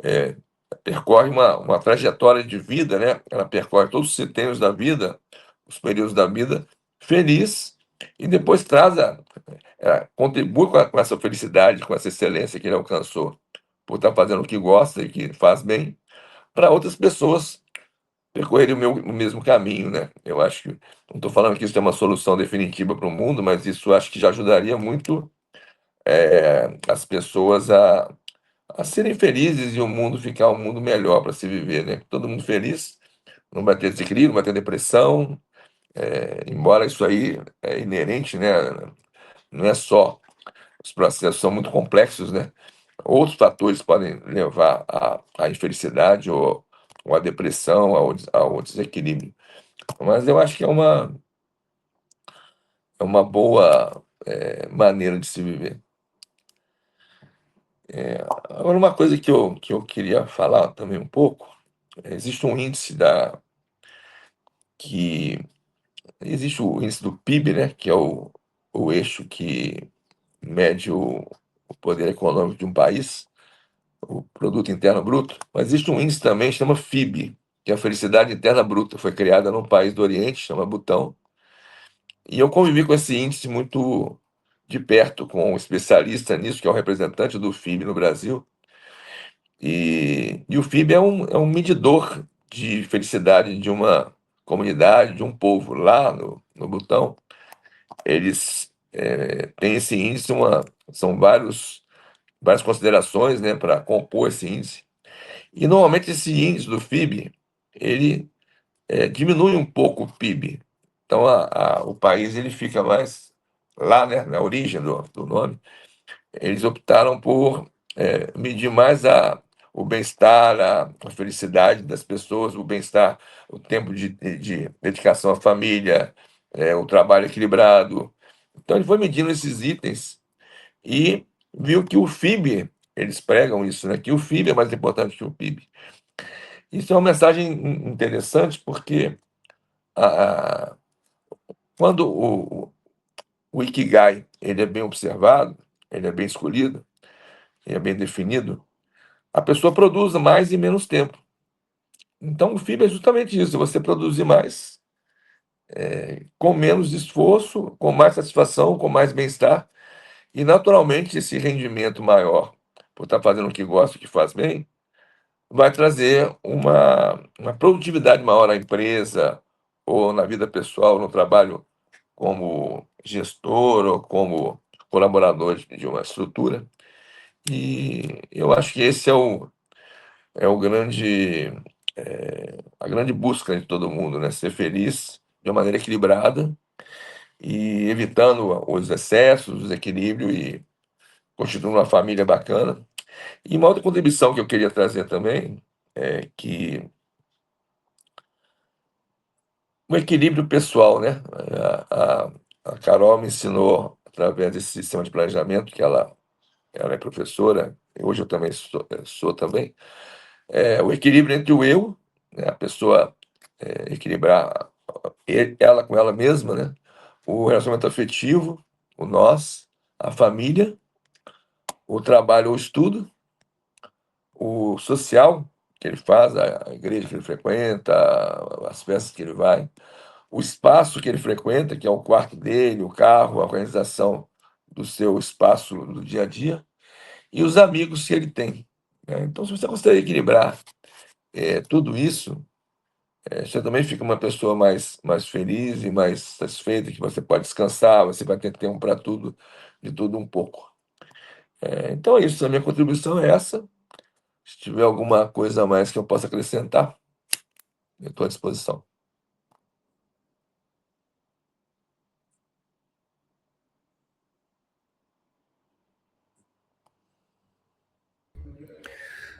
é, percorre uma trajetória de vida, né, ela percorre todos os setênios da vida, os períodos da vida, feliz, e depois contribui com essa felicidade, com essa excelência que ele alcançou, por estar fazendo o que gosta e que faz bem, para outras pessoas percorrerem o mesmo caminho, né? Eu acho que, não estou falando que isso é uma solução definitiva para o mundo, mas isso acho que já ajudaria muito as pessoas a serem felizes e o mundo ficar um mundo melhor para se viver, né? Todo mundo feliz, não vai ter desequilíbrio, não vai ter depressão, embora isso aí é inerente, né? Não é só, os processos são muito complexos, né? Outros fatores podem levar à infelicidade ou à depressão, ao desequilíbrio. Mas eu acho que é uma boa maneira de se viver. Agora, uma coisa que eu queria falar também um pouco, existe um índice que existe o índice do PIB, né, que é o eixo que mede o poder econômico de um país, o Produto Interno Bruto, mas existe um índice também que chama FIB, que é a Felicidade Interna Bruta, foi criada num país do Oriente, chama Butão, e eu convivi com esse índice muito de perto, com um especialista nisso, que é o representante do FIB no Brasil, e o FIB é um medidor de felicidade de uma comunidade, de um povo. Lá no Butão, eles têm esse índice, são várias considerações, né, para compor esse índice. E normalmente esse índice do FIB, ele diminui um pouco o PIB. Então o país ele fica mais lá, né, na origem do nome. Eles optaram por medir mais o bem-estar, a felicidade das pessoas, o bem-estar, o tempo de dedicação à família, o trabalho equilibrado. Então, ele foi medindo esses itens e viu que o FIB, eles pregam isso, né? Que o FIB é mais importante que o PIB. Isso é uma mensagem interessante, porque a- a- quando o Ikigai ele é bem observado, ele é bem escolhido, ele é bem definido, a pessoa produz mais em menos tempo. Então, o FIB é justamente isso: você produzir mais, com menos esforço, com mais satisfação, com mais bem-estar, e naturalmente esse rendimento maior, por estar fazendo o que gosta, o que faz bem, vai trazer uma produtividade maior à empresa, ou na vida pessoal, no trabalho como gestor ou como colaborador de uma estrutura. E eu acho que esse é o grande, a grande busca de todo mundo, né? Ser feliz de uma maneira equilibrada e evitando os excessos, o desequilíbrio e constituindo uma família bacana. E uma outra contribuição que eu queria trazer também é que o equilíbrio pessoal, né? A Carol me ensinou, através desse sistema de planejamento, que ela é professora, e hoje eu também sou também, o equilíbrio entre o eu, né? A pessoa equilibrar ela com ela mesma, né? O relacionamento afetivo, o nós, a família, o trabalho ou estudo, o social que ele faz, a igreja que ele frequenta, as festas que ele vai, o espaço que ele frequenta, que é o quarto dele, o carro, a organização do seu espaço do dia a dia, e os amigos que ele tem, né? Então, se você conseguir equilibrar tudo isso, você também fica uma pessoa mais feliz e mais satisfeita, que você pode descansar, você vai ter tempo para tudo, de tudo um pouco. Então é isso, a minha contribuição é essa. Se tiver alguma coisa a mais que eu possa acrescentar, eu estou à disposição.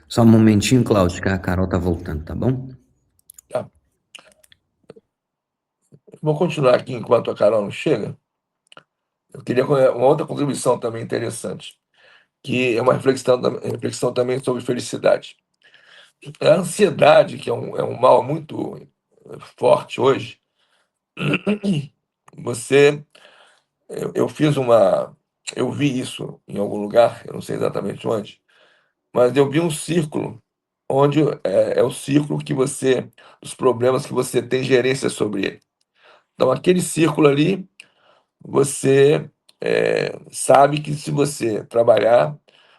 Só um momentinho, Cláudio, que a Carol tá voltando, tá bom? Tá? Vou continuar aqui enquanto a Carol não chega. Eu queria uma outra contribuição também interessante, que é uma reflexão também sobre felicidade. A ansiedade, que é um mal muito forte hoje, você eu fiz eu vi isso em algum lugar, eu não sei exatamente onde, mas eu vi um círculo onde é o círculo dos problemas que você tem gerência sobre ele. Então, aquele círculo ali, você sabe que se você trabalhar,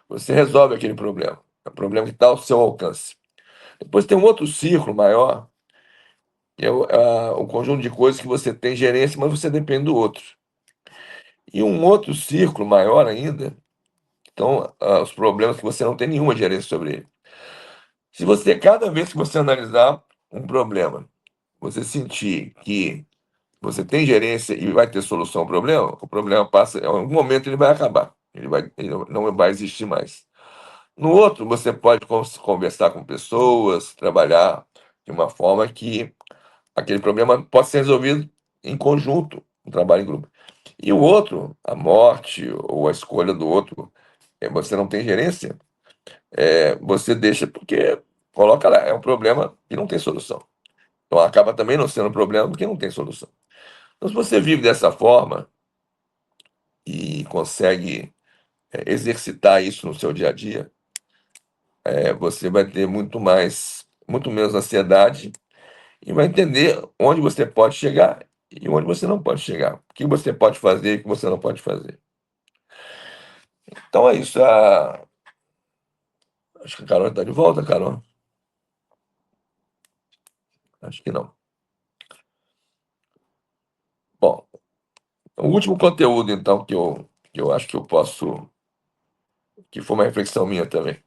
você resolve aquele problema. É um problema que está ao seu alcance. Depois tem um outro círculo maior, que é o conjunto de coisas que você tem gerência, mas você depende do outro. E um outro círculo maior ainda, então, os problemas que você não tem nenhuma gerência sobre ele. Se você, cada vez que você analisar um problema, você sentir que você tem gerência e vai ter solução ao problema, o problema passa, em algum momento ele vai acabar, ele não vai existir mais. No outro, você pode conversar com pessoas, trabalhar de uma forma que aquele problema possa ser resolvido em conjunto, um trabalho em grupo. E o outro, a morte ou a escolha do outro, você não tem gerência, você deixa porque coloca lá, é um problema que não tem solução. Então acaba também não sendo um problema porque não tem solução. Então, se você vive dessa forma e consegue exercitar isso no seu dia a dia, você vai ter muito menos ansiedade e vai entender onde você pode chegar e onde você não pode chegar. O que você pode fazer e o que você não pode fazer. Então é isso. Acho que a Carol está de volta, Carol. Acho que não. Bom, o último conteúdo, então, que eu acho que eu posso. Que foi uma reflexão minha também,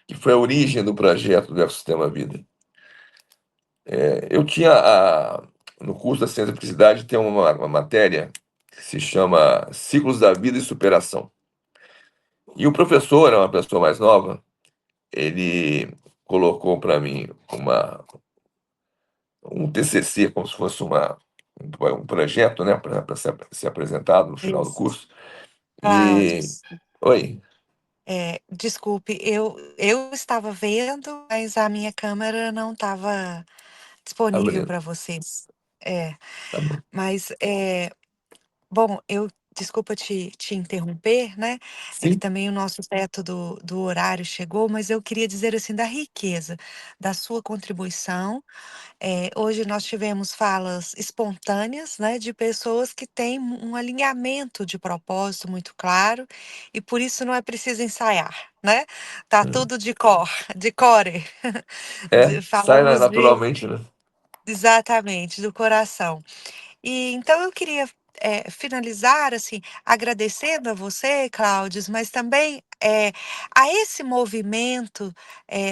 que foi a origem do projeto do Ecossistema Vida. Eu tinha, no curso da Ciência da Felicidade, tem uma matéria que se chama Ciclos da Vida e Superação. E o professor, é uma pessoa mais nova, ele colocou para mim um TCC, como se fosse um projeto, né, para ser apresentado no final do Isso. curso. Cláudio, E. Oi, desculpe, eu estava vendo, mas a minha câmera não estava disponível abrindo. para vocês. É, Tá bom. mas bom, desculpa te interromper, né? É que Sim, também o nosso teto do horário chegou, mas eu queria dizer assim da riqueza da sua contribuição. Hoje nós tivemos falas espontâneas, né, de pessoas que têm um alinhamento de propósito muito claro e por isso não é preciso ensaiar, né? Tá tudo de cor, de core. sai Falamos naturalmente, né? exatamente do coração. E então eu queria finalizar assim, agradecendo a você, Cláudios, mas também a esse movimento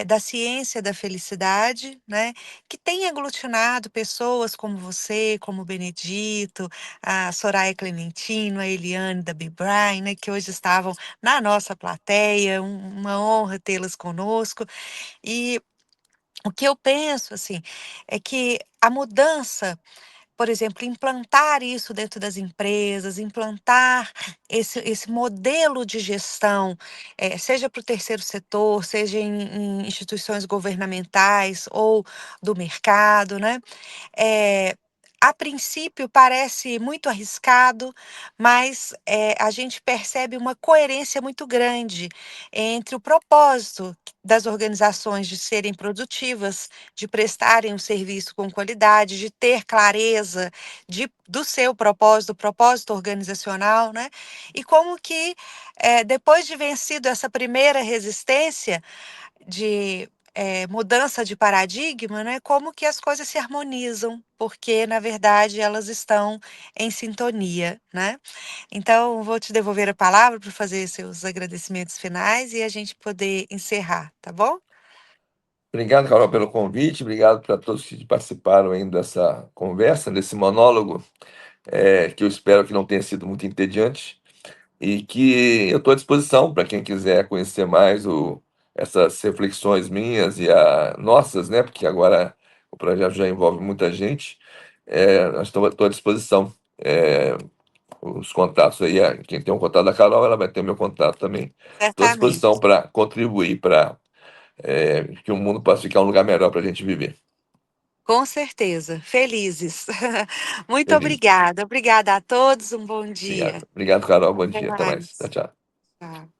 da ciência da felicidade, né, que tem aglutinado pessoas como você, como o Benedito, a Soraya Clementino, a Eliane da Bibrain, né, que hoje estavam na nossa plateia, uma honra tê-las conosco. E o que eu penso assim é que a mudança, por exemplo, implantar isso dentro das empresas, implantar esse modelo de gestão, seja para o terceiro setor, seja em instituições governamentais ou do mercado, né? Eh, a princípio parece muito arriscado, mas a gente percebe uma coerência muito grande entre o propósito das organizações de serem produtivas, de prestarem um serviço com qualidade, de ter clareza do seu propósito, do propósito organizacional, né? E como que, depois de vencido essa primeira resistência, de mudança de paradigma, né, como que as coisas se harmonizam, porque na verdade elas estão em sintonia, né? Então vou te devolver a palavra para fazer seus agradecimentos finais e a gente poder encerrar, tá bom? Obrigado, Carol, pelo convite. Obrigado para todos que participaram aí dessa conversa, desse monólogo, que eu espero que não tenha sido muito entediante e que eu estou à disposição para quem quiser conhecer mais essas reflexões minhas e nossas, né? Porque agora o projeto já envolve muita gente. Estou à disposição. Os contatos aí, quem tem o contato da Carol, ela vai ter o meu contato também. Estou à Certamente, disposição para contribuir para que o mundo possa ficar um lugar melhor para a gente viver. com certeza, felizes. Muito Feliz. obrigada, obrigada a todos, um bom dia. Obrigado. Obrigado, Carol. Bom Até dia. Até mais. Tchau, mais. tchau. Tchau.